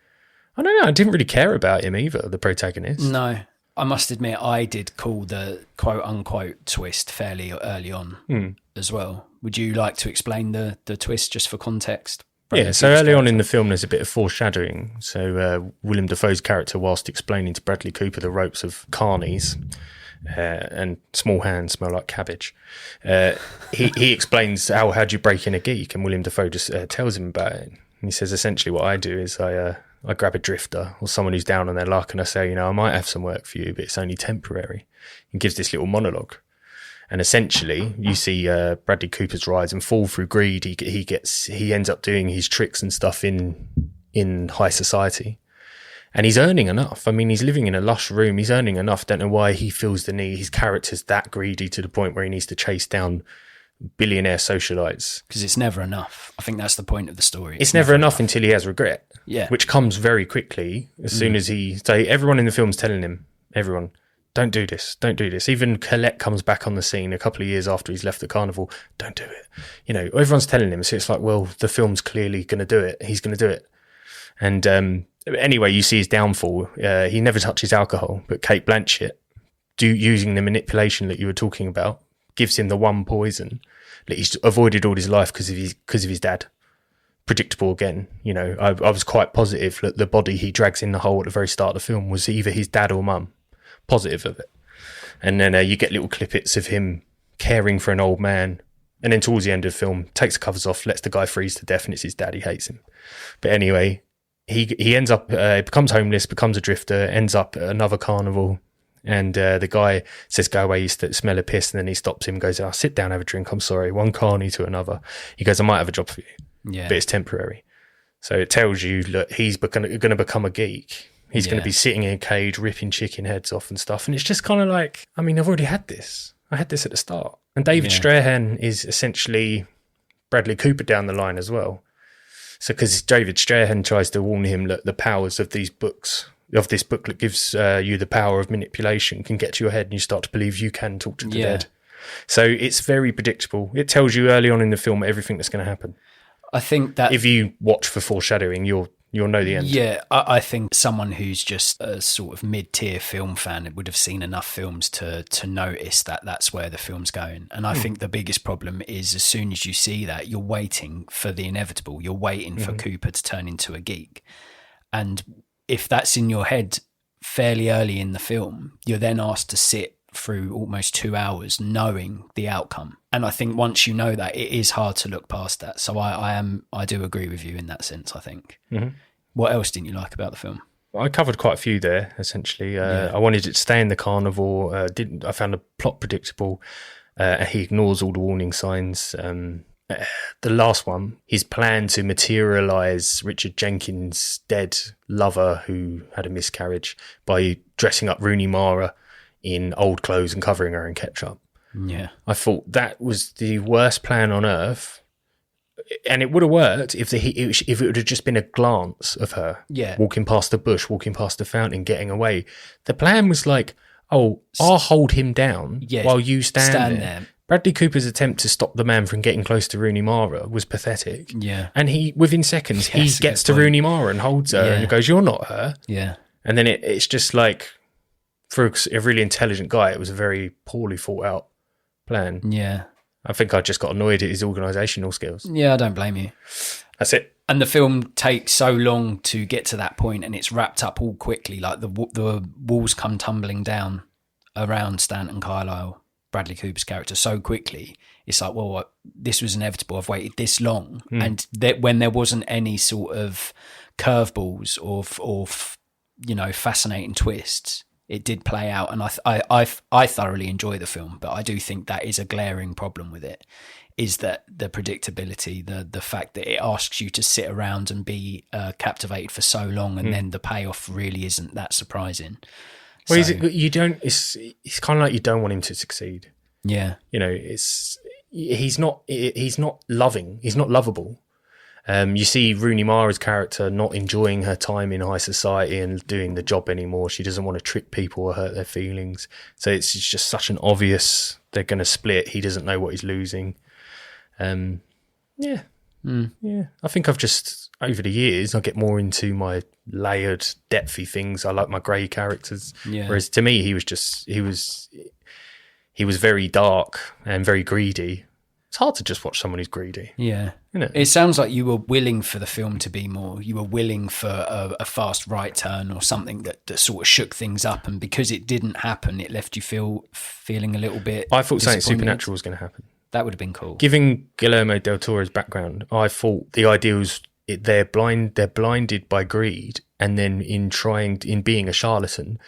I don't know, I didn't really care about him either, the protagonist. No. I must admit, I did call the quote-unquote twist fairly early on as well. Would you like to explain the twist just for context? So early on in the film, there's a bit of foreshadowing. So Willem Dafoe's character, whilst explaining to Bradley Cooper the ropes of carnies, and small hands smell like cabbage, he explains how do you break in a geek, and Willem Dafoe just tells him about it. And he says, essentially what I do is I grab a drifter or someone who's down on their luck and I say, I might have some work for you, but it's only temporary. And gives this little monologue. And essentially, you see Bradley Cooper's rise and fall through greed. He ends up doing his tricks and stuff in high society. And he's earning enough. I mean, he's living in a lush room. He's earning enough. Don't know why he feels the need. His character's that greedy to the point where he needs to chase down billionaire socialites. Because it's never enough. I think that's the point of the story. It's never enough until he has regret. Yeah. Which comes very quickly as soon as everyone in the film's telling him, everyone, don't do this. Even Colette comes back on the scene a couple of years after he's left the carnival. Don't do it. Everyone's telling him. So it's like, well, the film's clearly going to do it. He's going to do it. And anyway, you see his downfall. He never touches alcohol, but Cate Blanchett, using the manipulation that you were talking about, gives him the one poison that he's avoided all his life because of his dad. Predictable again. I was quite positive that the body he drags in the hole at the very start of the film was either his dad or mum. Positive of it. And then you get little clippets of him caring for an old man. And then towards the end of the film, takes the covers off, lets the guy freeze to death, and it's his dad. He hates him. But anyway, he ends up, becomes homeless, becomes a drifter, ends up at another carnival. And the guy says, go away, you smell a piss. And then he stops him and goes, sit down, have a drink. I'm sorry. One carny to another. He goes, I might have a job for you. Yeah. But it's temporary. So it tells you that he's going to become a geek. He's going to be sitting in a cage, ripping chicken heads off and stuff. And it's just kind of like, I mean, I've already had this. I had this at the start. And David Strahan is essentially Bradley Cooper down the line as well. So because David Strahan tries to warn him that the powers of these books, of this booklet gives you the power of manipulation, can get to your head and you start to believe you can talk to the dead. So it's very predictable. It tells you early on in the film everything that's going to happen. I think that if you watch for foreshadowing, you'll know the end. Yeah, I think someone who's just a sort of mid-tier film fan would have seen enough films to notice that that's where the film's going. And I think the biggest problem is as soon as you see that, you're waiting for the inevitable. You're waiting for Cooper to turn into a geek. And if that's in your head fairly early in the film, you're then asked to sit through almost 2 hours knowing the outcome. And I think once you know that, it is hard to look past that. So I do agree with you in that sense, I think. What else didn't you like about the film? I covered quite a few there, essentially. I wanted it to stay in the carnival. I found the plot predictable. He ignores all the warning signs. The last one, his plan to materialise Richard Jenkins' dead lover who had a miscarriage by dressing up Rooney Mara in old clothes and covering her in ketchup. Yeah. I thought that was the worst plan on earth. And it would have worked if it would have just been a glance of her walking past the bush, walking past the fountain, getting away. The plan was like, I'll hold him down while you stand there. Bradley Cooper's attempt to stop the man from getting close to Rooney Mara was pathetic. Yeah. And within seconds, he gets to Rooney Mara and holds her and goes, "You're not her." Yeah. And then it's just like, for a really intelligent guy, it was a very poorly thought out plan. Yeah. I think I just got annoyed at his organisational skills. Yeah, I don't blame you. That's it. And the film takes so long to get to that point, and it's wrapped up all quickly. Like the walls come tumbling down around Stanton Carlyle, Bradley Cooper's character, so quickly. It's like, well, this was inevitable. I've waited this long. And when there wasn't any sort of curveballs or fascinating twists, it did play out, and I thoroughly enjoy the film. But I do think that is a glaring problem with it, is that the predictability, the fact that it asks you to sit around and be captivated for so long, and then the payoff really isn't that surprising. Well, it's kind of like you don't want him to succeed. Yeah, he's not loving. He's not lovable. You see Rooney Mara's character not enjoying her time in high society and doing the job anymore. She doesn't want to trick people or hurt their feelings. So it's just such an obvious, they're going to split. He doesn't know what he's losing. Yeah. I think I've just, over the years, I get more into my layered, depthy things. I like my grey characters. Yeah. Whereas to me, he was very dark and very greedy. It's hard to just watch someone who's greedy. Yeah. It sounds like you were willing for the film to be more. You were willing for a fast right turn or something that sort of shook things up. And because it didn't happen, it left you feeling a little bit I thought something supernatural was going to happen. That would have been cool. Given Guillermo Del Toro's background, I thought the idea was they're blinded by greed. And then in being a charlatan,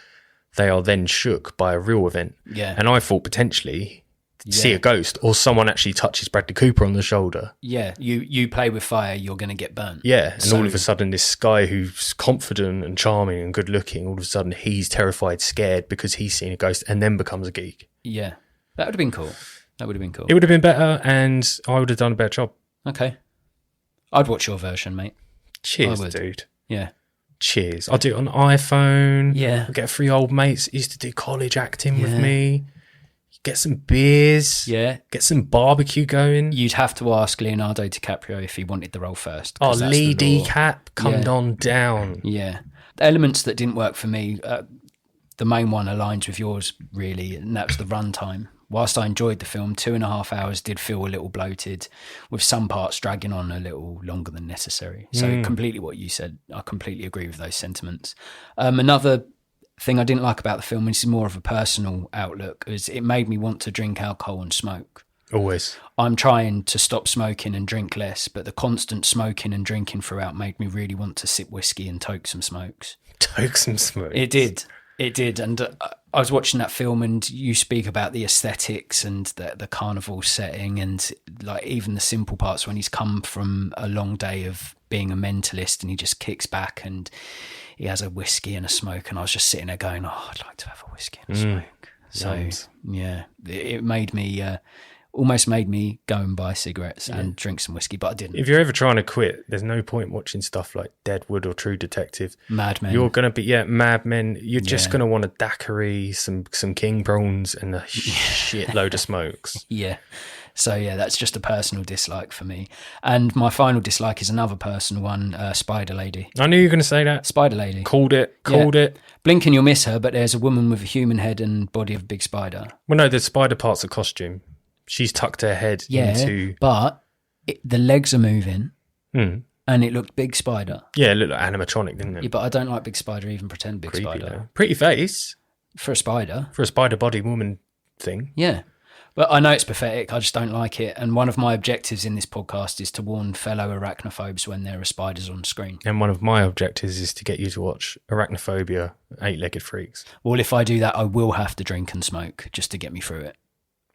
they are then shook by a real event. Yeah. And I thought potentially... see a ghost, or someone actually touches Bradley Cooper on the shoulder. Yeah, you play with fire, you're going to get burnt. Yeah, and all of a sudden this guy who's confident and charming and good looking, all of a sudden he's terrified, scared because he's seen a ghost, and then becomes a geek. Yeah, that would have been cool. It would have been better, and I would have done a better job. Okay. I'd watch your version, mate. Cheers, dude. Yeah. Cheers. I'll do it on iPhone. Yeah. I'll get 3 old mates used to do college acting with me. Get some beers. Yeah. Get some barbecue going. You'd have to ask Leonardo DiCaprio if he wanted the role first. Oh, Lee DiCap, come on down. Yeah. The elements that didn't work for me, the main one aligns with yours, really, and that was the runtime. Whilst I enjoyed the film, 2.5 hours did feel a little bloated, with some parts dragging on a little longer than necessary. So completely what you said, I completely agree with those sentiments. Another thing I didn't like about the film, and this is more of a personal outlook, is it made me want to drink alcohol and smoke. Always. I'm trying to stop smoking and drink less, but the constant smoking and drinking throughout made me really want to sip whiskey and toke some smokes. Toke some smokes? It did. And I was watching that film, and you speak about the aesthetics and the carnival setting, and like even the simple parts when he's come from a long day of being a mentalist and he just kicks back and he has a whiskey and a smoke, and I was just sitting there going, oh, I'd like to have a whiskey and a smoke. So, yeah, it made me almost made me go and buy cigarettes and drink some whiskey, but I didn't. If you're ever trying to quit, there's no point watching stuff like Deadwood or True Detective. Mad Men. You're going to be, Mad Men. You're just going to want a daiquiri, some king prawns, and a shitload of smokes. Yeah. So, yeah, that's just a personal dislike for me. And my final dislike is another personal one, Spider Lady. I knew you were going to say that. Spider Lady. Called it. Blink and you'll miss her, but there's a woman with a human head and body of a big spider. Well, no, the spider part's a costume. She's tucked her head into... but the legs are moving and it looked big spider. Yeah, it looked like animatronic, didn't it? Yeah, but I don't like big spider, even pretend big spider. Though. Pretty face. For a spider. For a spider body woman thing. Yeah. But I know it's pathetic. I just don't like it. And one of my objectives in this podcast is to warn fellow arachnophobes when there are spiders on screen. And one of my objectives is to get you to watch Arachnophobia, Eight-Legged Freaks. Well, if I do that, I will have to drink and smoke just to get me through it.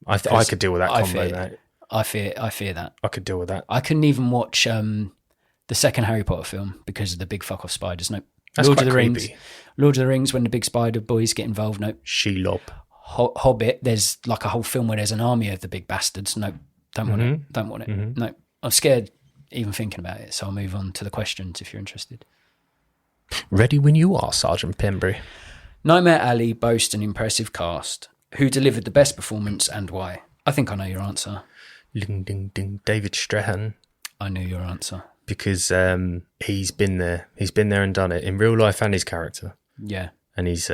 I could deal with that combo, mate. I fear that. I could deal with that. I couldn't even watch the second Harry Potter film because of the big fuck off spiders. Nope. That's Lord quite of the creepy. Rings. Lord of the Rings, when the big spider boys get involved. Nope. Shelob. Hobbit, there's like a whole film where there's an army of the big bastards. Nope. Don't want it. Don't want it. Nope. I'm scared even thinking about it. So I'll move on to the questions if you're interested. Ready when you are, Sergeant Pembury. Nightmare Alley boasts an impressive cast. Who delivered the best performance and why? I think I know your answer. Ding, ding, ding. David Strahan. I knew your answer. Because he's been there. He's been there and done it in real life and his character. Yeah. And he's...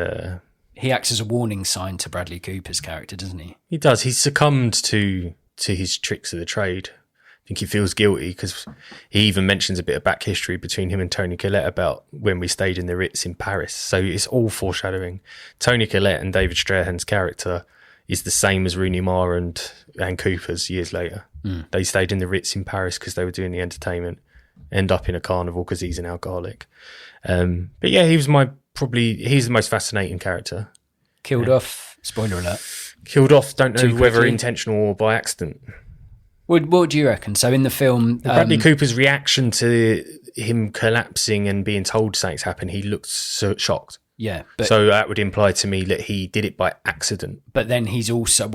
he acts as a warning sign to Bradley Cooper's character, doesn't he? He does. He's succumbed to his tricks of the trade. I think he feels guilty because he even mentions a bit of back history between him and Tony Collette about when we stayed in the Ritz in Paris. So it's all foreshadowing. Tony Collette and David Strahan's character is the same as Rooney Mara and Cooper's years later. They stayed in the Ritz in Paris because they were doing the entertainment, end up in a carnival because he's an alcoholic. But yeah, he's the most fascinating character. Killed off, spoiler alert. Killed off, don't know Too whether quickly. intentional or by accident. What do you reckon? So in the film... Bradley Cooper's reaction to him collapsing and being told something's happened, he looked so shocked. Yeah. But, So that would imply to me that he did it by accident. but then he also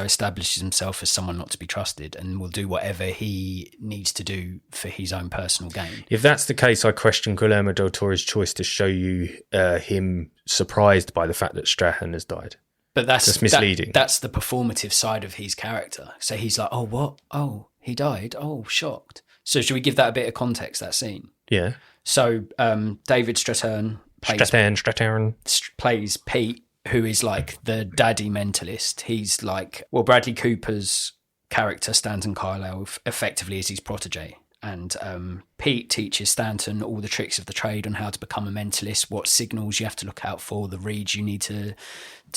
establishes himself as someone not to be trusted and will do whatever he needs to do for his own personal gain. If that's the case, I question Guillermo Del Toro's choice to show you him surprised by the fact that Strahan has died. But that's misleading. That's the performative side of his character. So he's like, oh, what? Oh, he died. Oh, shocked. So should we give that a bit of context, that scene? Yeah. So David Strahan plays Pete, who is like the daddy mentalist. He's like, well, Bradley Cooper's character, Stanton Carlyle, effectively is his protege. And Pete teaches Stanton all the tricks of the trade on how to become a mentalist, what signals you have to look out for, the reads you need to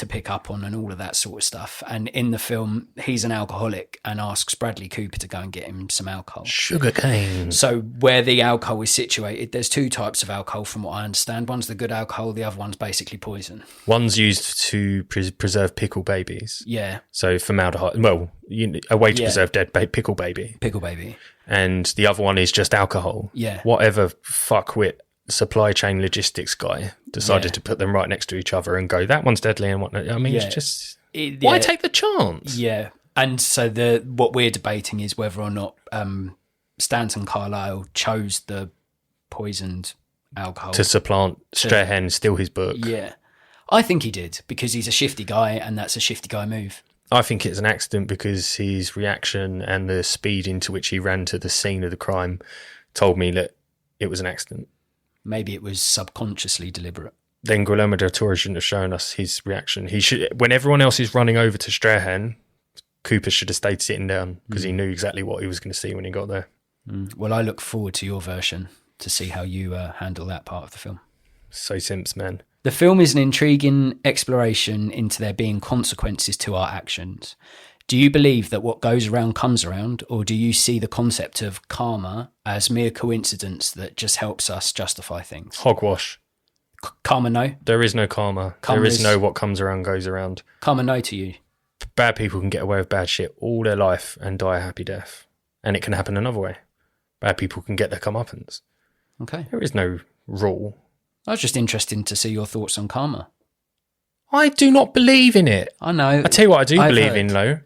pick up on, and all of that sort of stuff. And in the film, he's an alcoholic and asks Bradley Cooper to go and get him some alcohol. Sugar cane. So where the alcohol is situated, there's two types of alcohol from what I understand. One's the good alcohol, the other one's basically poison. One's used to preserve pickle babies. Yeah. So formaldehyde, well, a way to preserve dead pickle baby. Pickle baby. And the other one is just alcohol. Yeah. Whatever fuckwit supply chain logistics guy decided to put them right next to each other and go, that one's deadly and whatnot. I mean, it's just... Why take the chance? Yeah. And so what we're debating is whether or not Stanton Carlyle chose the poisoned alcohol. To supplant Strahan, steal his book. Yeah. I think he did, because he's a shifty guy and that's a shifty guy move. I think it's an accident because his reaction and the speed into which he ran to the scene of the crime told me that it was an accident. Maybe it was subconsciously deliberate. Then Guillermo del Toro shouldn't have shown us his reaction. He should, when everyone else is running over to Strahan, Cooper should have stayed sitting down because he knew exactly what he was going to see when he got there. Well, I look forward to your version to see how you handle that part of the film. So simps, man. The film is an intriguing exploration into there being consequences to our actions. Do you believe that what goes around comes around, or do you see the concept of karma as mere coincidence that just helps us justify things? Hogwash. Karma, no. There is no karma. There is no what comes around goes around. Karma, no to you. Bad people can get away with bad shit all their life and die a happy death. And it can happen another way. Bad people can get their comeuppance. Okay. There is no rule. I was just interested to see your thoughts on karma. I do not believe in it. I know. I tell you what I do believe in, though.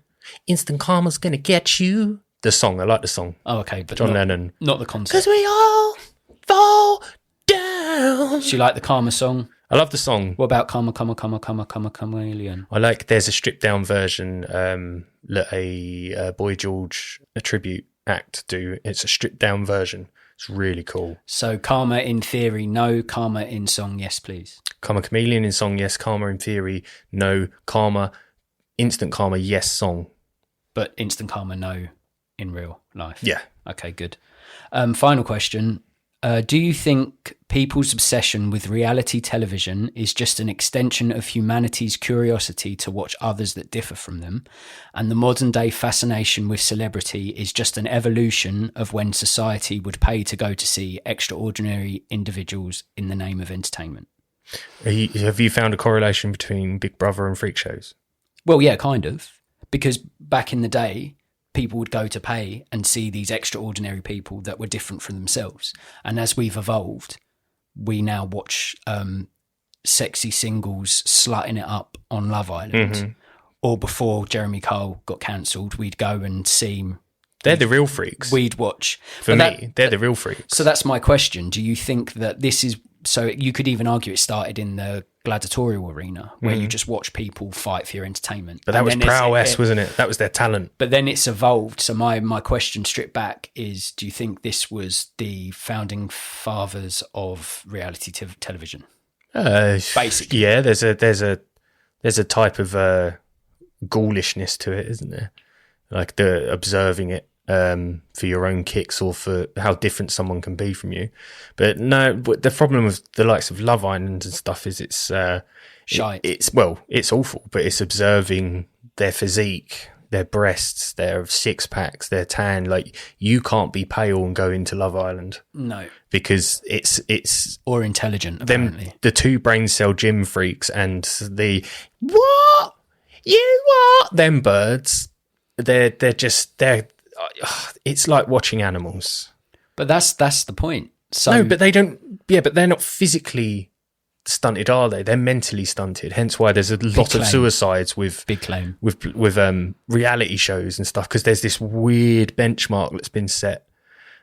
Instant karma's gonna get you. The song, I like the song. Oh, okay, but John Lennon. not the concept. Because we all fall down. Do you like the Karma song? I love the song. What about Karma, Chameleon? I like there's a stripped down version that a Boy George a tribute act do. It's a stripped down version. It's really cool. So Karma in theory, no. Karma in song, yes, please. Karma Chameleon in song, yes. Karma in theory, no. Karma, instant karma, yes song. But instant karma, no in real life. Yeah. Okay, good. Final question. Do you think people's obsession with reality television is just an extension of humanity's curiosity to watch others that differ from them, and the modern day fascination with celebrity is just an evolution of when society would pay to go to see extraordinary individuals in the name of entertainment? Have you found a correlation between Big Brother and freak shows? Well, yeah, kind of. Because back in the day, people would go to pay and see these extraordinary people that were different from themselves. And as we've evolved, we now watch sexy singles slutting it up on Love Island. Mm-hmm. Or before Jeremy Kyle got cancelled, we'd go and see... They're the real freaks. We'd watch. For me, they're the real freaks. So that's my question. Do you think that this is... So you could even argue it started in the gladiatorial arena where you just watch people fight for your entertainment. But that was prowess, wasn't it? That was their talent. But then it's evolved. So my question stripped back is, do you think this was the founding fathers of reality television? Basically. Yeah, there's a type of ghoulishness to it, isn't there? Like the observing it for your own kicks or for how different someone can be from you. But no, the problem with the likes of Love Island and stuff is it's shite. It's awful, but it's observing their physique, their breasts, their six packs, their tan. Like, you can't be pale and go into Love Island. No, because it's or intelligent. Apparently, them, the two brain cell gym freaks and the them birds. They're it's like watching animals. But that's the point. So no, but they don't. Yeah, but they're not physically stunted, are they? They're mentally stunted. Hence why there's a lot of suicides with big claim with reality shows and stuff, because there's this weird benchmark that's been set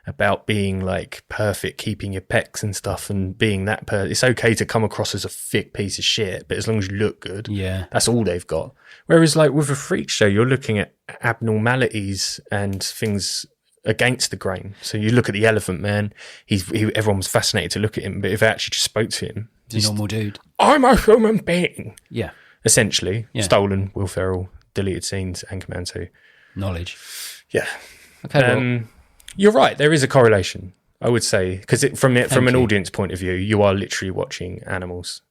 about being like perfect, keeping your pecs and stuff, and being that it's okay to come across as a thick piece of shit, but as long as you look good, yeah, that's all they've got. Whereas like with a freak show, you're looking at abnormalities and things against the grain. So you look at the Elephant Man, everyone was fascinated to look at him, but if I actually just spoke to him, he's a normal dude. I'm a human being. Yeah. Essentially. Yeah. Stolen, Will Ferrell, deleted scenes, Anchorman 2. Knowledge. Yeah. Okay, you're right. There is a correlation, I would say, because from an audience point of view, you are literally watching animals.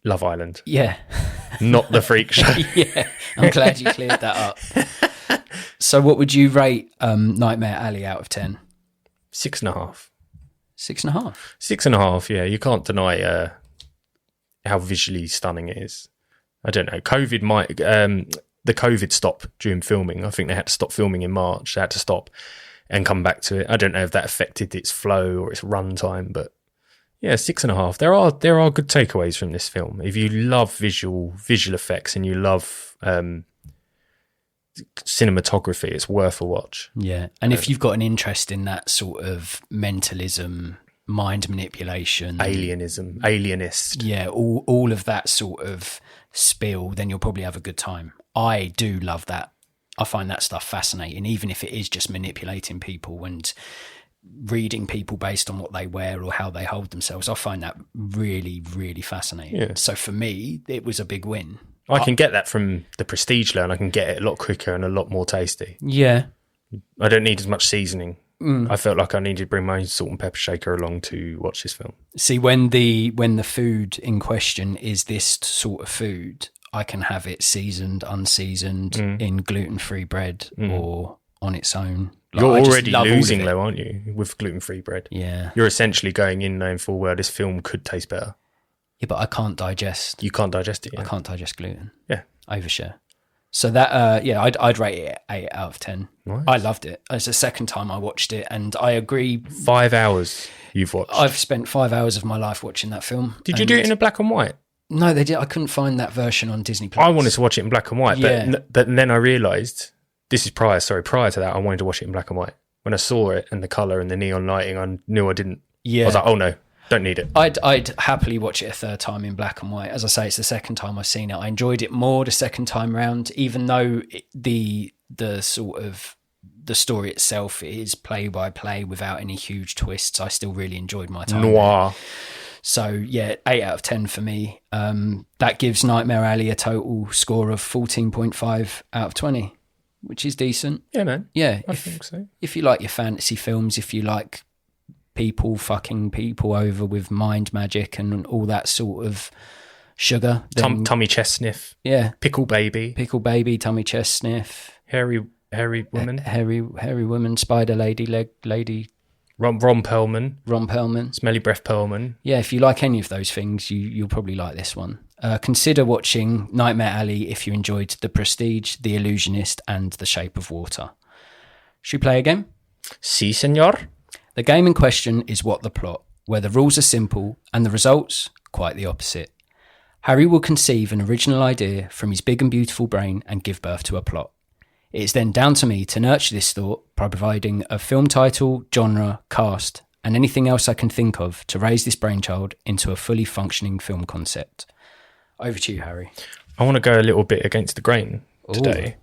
Love Island. Yeah. Not the freak show. Yeah. I'm glad you cleared that up. So what would you rate Nightmare Alley out of 10? 6.5. 6.5? 6.5, yeah. You can't deny how visually stunning it is. I don't know. COVID might... the COVID stop during filming. I think they had to stop filming in March. They had to stop and come back to it. I don't know if that affected its flow or its runtime, but yeah, 6.5. There are good takeaways from this film. If you love visual effects and you love cinematography, it's worth a watch. Yeah, and if you've got an interest in that sort of mentalism, mind manipulation, alienist, yeah, all of that sort of spiel, then you'll probably have a good time. I do love that. I find that stuff fascinating, even if it is just manipulating people and reading people based on what they wear or how they hold themselves. I find that really, really fascinating. Yeah. So for me, it was a big win. I can get that from the Prestige and I can get it a lot quicker and a lot more tasty. Yeah. I don't need as much seasoning. I felt like I needed to bring my own salt and pepper shaker along to watch this film. See, when the food in question is this sort of food, I can have it seasoned, unseasoned, in gluten-free bread or on its own. Like, you're already losing though, aren't you, with gluten-free bread? Yeah. You're essentially going in knowing full well this film could taste better. Yeah, but I can't digest. You can't digest it, yeah. I can't digest gluten. Yeah. Overshare. So that, I'd rate it 8 out of 10. Nice. I loved it. It's the second time I watched it, and I agree. 5 hours you've watched. I've spent 5 hours of my life watching that film. Did you do it in a black and white? No, they did. I couldn't find that version on Disney Plus. I wanted to watch it in black and white, but then I realised, this is prior to that, I wanted to watch it in black and white. When I saw it and the colour and the neon lighting, I knew I didn't. Yeah. I was like, oh no, don't need it. I'd happily watch it a third time in black and white. As I say, it's the second time I've seen it. I enjoyed it more the second time round, even though the sort of the story itself is play by play without any huge twists. I still really enjoyed my time. Noir. So yeah, 8 out of 10 for me. That gives Nightmare Alley a total score of 14.5 out of 20, which is decent. Yeah, man. Yeah, I think so. If you like your fantasy films, if you like people fucking people over with mind magic and all that sort of sugar, then, Tummy chest sniff. Yeah, Pickle baby. Tummy chest sniff. Hairy woman. Hairy woman. Spider lady. Leg lady. Ron Perlman. Smelly breath Perlman. Yeah, if you like any of those things, you'll probably like this one. Consider watching Nightmare Alley if you enjoyed The Prestige, The Illusionist, and The Shape of Water. Should we play a game? Si, senor. The game in question is What the Plot, where the rules are simple and the results quite the opposite. Harry will conceive an original idea from his big and beautiful brain and give birth to a plot. It is then down to me to nurture this thought by providing a film title, genre, cast, and anything else I can think of to raise this brainchild into a fully functioning film concept. Over to you, Harry. I want to go a little bit against the grain today.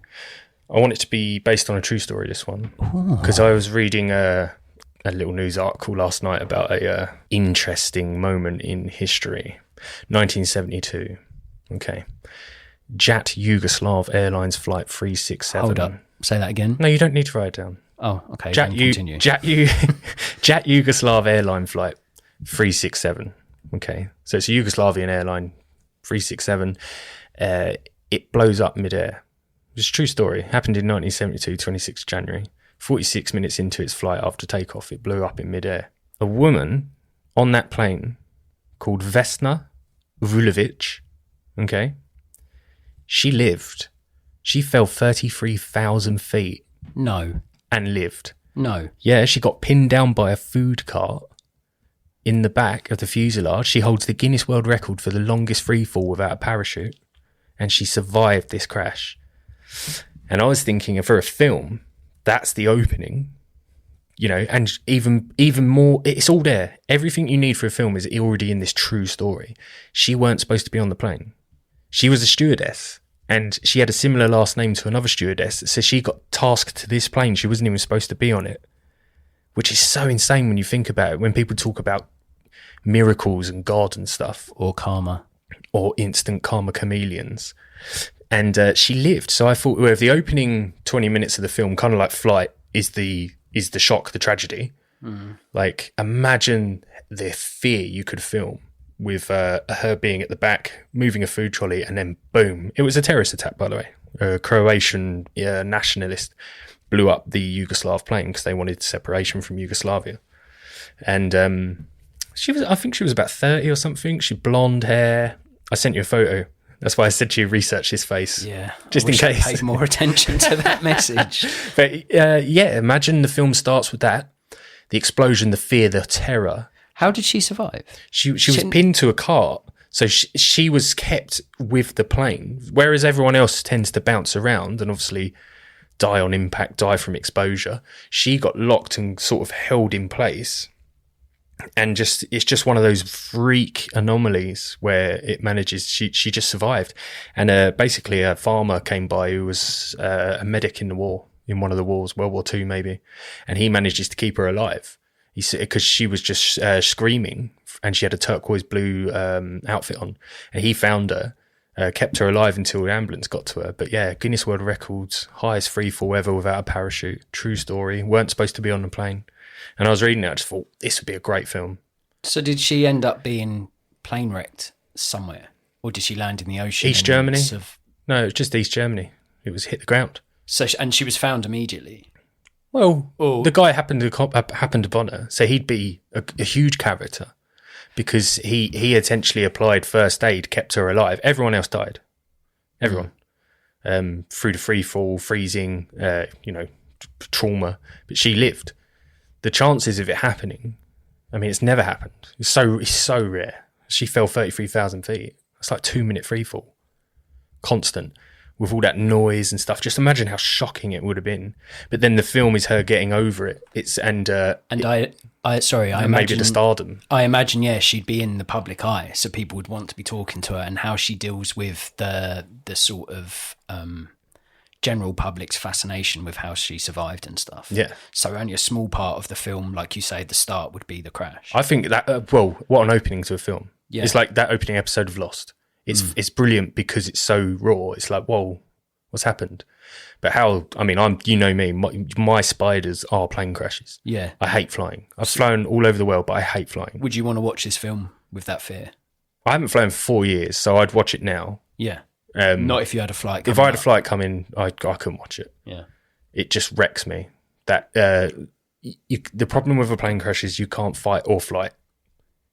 I want it to be based on a true story, this one. Because I was reading a little news article last night about a interesting moment in history. 1972. Okay. JAT Yugoslav Airlines Flight 367. Hold up. Say that again. No, you don't need to write it down. Oh, okay. JAT continue. JAT Yugoslav Airline Flight 367. Okay. So it's a Yugoslavian airline 367. It blows up midair. It's a true story. Happened in 1972, 26 January. 46 minutes into its flight after takeoff, it blew up in midair. A woman on that plane called Vesna Vulovic, okay, she lived. She fell 33,000 feet. No. And lived. No. Yeah, she got pinned down by a food cart in the back of the fuselage. She holds the Guinness World Record for the longest free fall without a parachute. And she survived this crash. And I was thinking, for a film, that's the opening. You know, and even more, it's all there. Everything you need for a film is already in this true story. She weren't supposed to be on the plane. She was a stewardess. And she had a similar last name to another stewardess. So she got tasked to this plane. She wasn't even supposed to be on it. Which is so insane when you think about it. When people talk about miracles and God and stuff. Or karma. Or instant karma chameleons. And she lived. So I thought, well, if the opening 20 minutes of the film, kind of like Flight, is the shock, the tragedy. Like, imagine the fear you could film with her being at the back, moving a food trolley, and then boom. It was a terrorist attack, by the way. A Croatian nationalist blew up the Yugoslav plane because they wanted separation from Yugoslavia. And I think she was about 30 or something. She had blonde hair. I sent you a photo. That's why I said to you, research his face. Yeah. Just in case. I paid more attention to that message. But yeah, imagine the film starts with that. The explosion, the fear, the terror. How did she survive? She was pinned to a cart, so she was kept with the plane, whereas everyone else tends to bounce around and obviously die on impact, die from exposure. She got locked and sort of held in place, and it's just one of those freak anomalies where it manages. She just survived, and basically a farmer came by who was a medic in the war, in one of the wars, World War II maybe, and he manages to keep her alive. Because she was just screaming, and she had a turquoise blue outfit on, and he found her, kept her alive until the ambulance got to her. But yeah, Guinness World Records, highest free fall ever without a parachute, true story, weren't supposed to be on the plane. And I was reading it, I just thought, this would be a great film. So did she end up being plane wrecked somewhere? Or did she land in the ocean? East Germany? No, it was just East Germany. It was hit the ground. So, and she was found immediately? Well, the guy happened upon her, so he'd be a huge character because he essentially applied first aid, kept her alive. Everyone else died. Everyone. Through the free fall, freezing, trauma. But she lived. The chances of it happening, I mean, it's never happened. It's so rare. She fell 33,000 feet. It's like 2-minute free fall, constant, with all that noise and stuff. Just imagine how shocking it would have been. But then the film is her getting over it. I imagine maybe the stardom. I imagine, yeah, she'd be in the public eye, so people would want to be talking to her, and how she deals with the sort of general public's fascination with how she survived and stuff. Yeah. So only a small part of the film, like you say, the start would be the crash. I think that what an opening to a film. Yeah. It's like that opening episode of Lost. It's brilliant because it's so raw. It's like, whoa, what's happened? But my spiders are plane crashes. Yeah. I hate flying. I've flown all over the world, but I hate flying. Would you want to watch this film with that fear? I haven't flown for 4 years, so I'd watch it now. Yeah. Not if you had a flight. If I had a flight come in, I couldn't watch it. Yeah. It just wrecks me. That the problem with a plane crash is you can't fight or flight.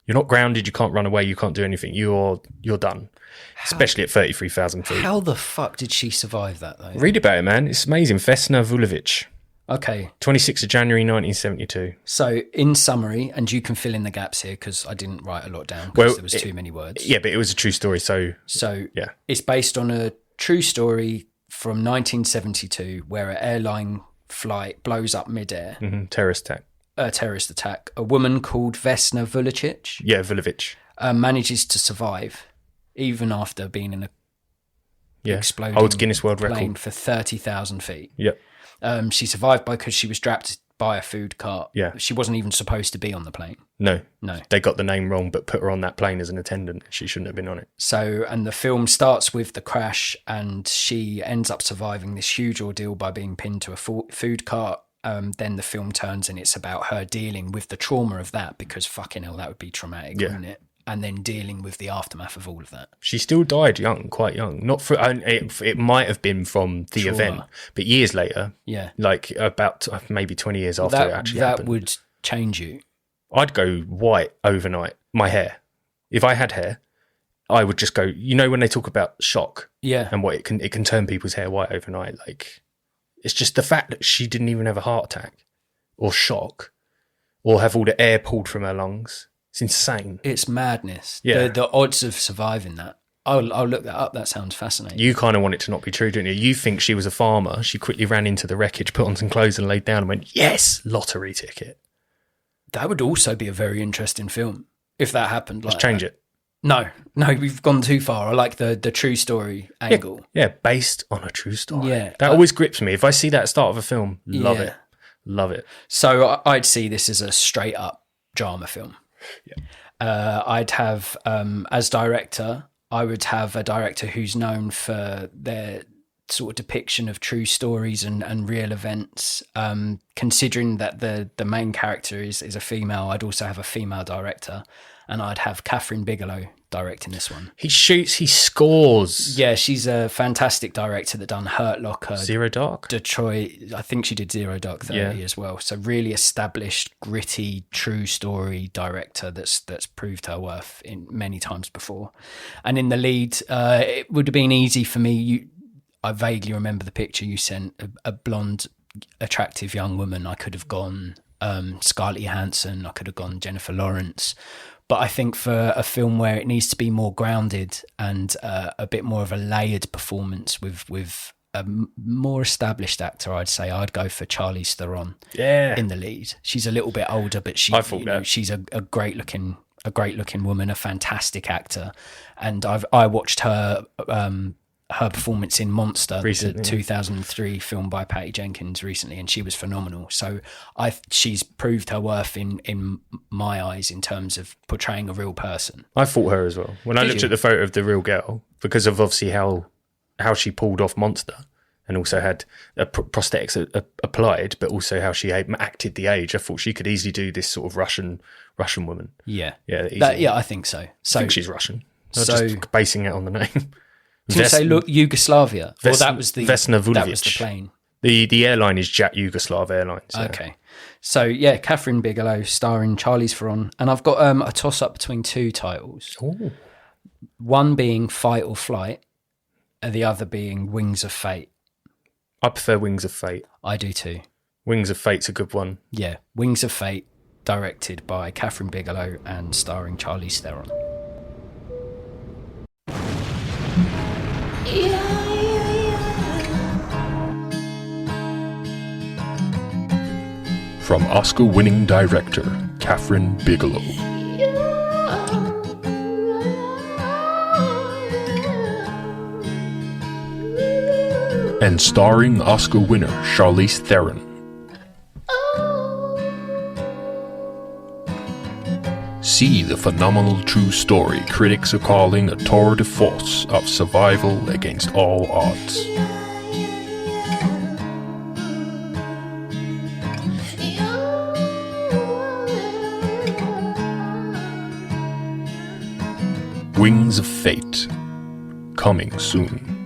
You're not grounded. You can't run away. You can't do anything. You're done. Especially at 33,000 feet. How the fuck did she survive that, though? Read about it, man. It's amazing. Vesna Vulovic. Okay. 26th of January 1972. So, in summary, and you can fill in the gaps here because I didn't write a lot down because there was too many words. Yeah, but it was a true story. So yeah, it's based on a true story from 1972 where an airline flight blows up midair. Mm-hmm. Terrorist attack. A woman called Vesna Vulovic. Yeah, Vulovic. Manages to survive even after being in a exploding holds Guinness World plane Record for 30,000 feet. Yep. She survived because she was strapped by a food cart. Yeah. She wasn't even supposed to be on the plane. No. No. They got the name wrong, but put her on that plane as an attendant. She shouldn't have been on it. So, and the film starts with the crash, and she ends up surviving this huge ordeal by being pinned to a food cart. Then the film turns and it's about her dealing with the trauma of that, because fucking hell, that would be traumatic, wouldn't it? And then dealing with the aftermath of all of that. She still died young, quite young. Not for it might have been from the Trauma. event, but years later. Yeah, like about maybe 20 years after it actually happened. That would change you. I'd go white overnight. My hair, if I had hair, I would just go. You know when they talk about shock, and what it can turn people's hair white overnight. Like it's just the fact that she didn't even have a heart attack, or shock, or have all the air pulled from her lungs. It's insane. It's madness. Yeah. The odds of surviving that. I'll look that up. That sounds fascinating. You kind of want it to not be true, don't you? You think she was a farmer. She quickly ran into the wreckage, put on some clothes and laid down and went, yes, lottery ticket. That would also be a very interesting film if that happened. Let's change it. No, we've gone too far. I like the true story angle. Yeah, based on a true story. Yeah. That always grips me. If I see that at the start of a film, love it. Love it. So I'd see this as a straight up drama film. Yeah. I'd have, as director, I would have a director who's known for their sort of depiction of true stories and real events. Considering that the main character is a female, I'd also have a female director, and I'd have Catherine Bigelow directing this one. He shoots, he scores. Yeah, she's a fantastic director that done Hurt Locker, Zero Dark, Detroit. I think she did Zero Dark 30 as well. So really established, gritty, true story director that's proved her worth in many times before. And in the lead, it would have been easy for me. I vaguely remember the picture you sent, a blonde, attractive young woman. I could have gone Scarlett Johansson. I could have gone Jennifer Lawrence. But I think for a film where it needs to be more grounded and a bit more of a layered performance with a more established actor, I'd say I'd go for Charlize Theron in the lead. She's a little bit older, but she's a great looking woman, a fantastic actor. And I watched her performance in Monster, recently, the 2003 film by Patty Jenkins recently, and she was phenomenal. So she's proved her worth in my eyes in terms of portraying a real person. I thought her as well. When I looked at the photo of the real girl, because of obviously how she pulled off Monster and also had prosthetics applied, but also how she acted the age, I thought she could easily do this sort of Russian woman. Yeah. Yeah, I think so. I think she's Russian. Just basing it on the name. To say, look, Yugoslavia. That was the plane. The airline is Jet Yugoslav Airlines. Yeah. Okay. So, yeah, Catherine Bigelow starring Charlize Theron. And I've got a toss-up between two titles. Ooh. One being Fight or Flight, and the other being Wings of Fate. I prefer Wings of Fate. I do too. Wings of Fate's a good one. Yeah, Wings of Fate, directed by Catherine Bigelow and starring Charlize Theron. from Oscar-winning director Catherine Bigelow. And starring Oscar winner Charlize Theron. See the phenomenal true story critics are calling a tour de force of survival against all odds. Wings of Fate, coming soon.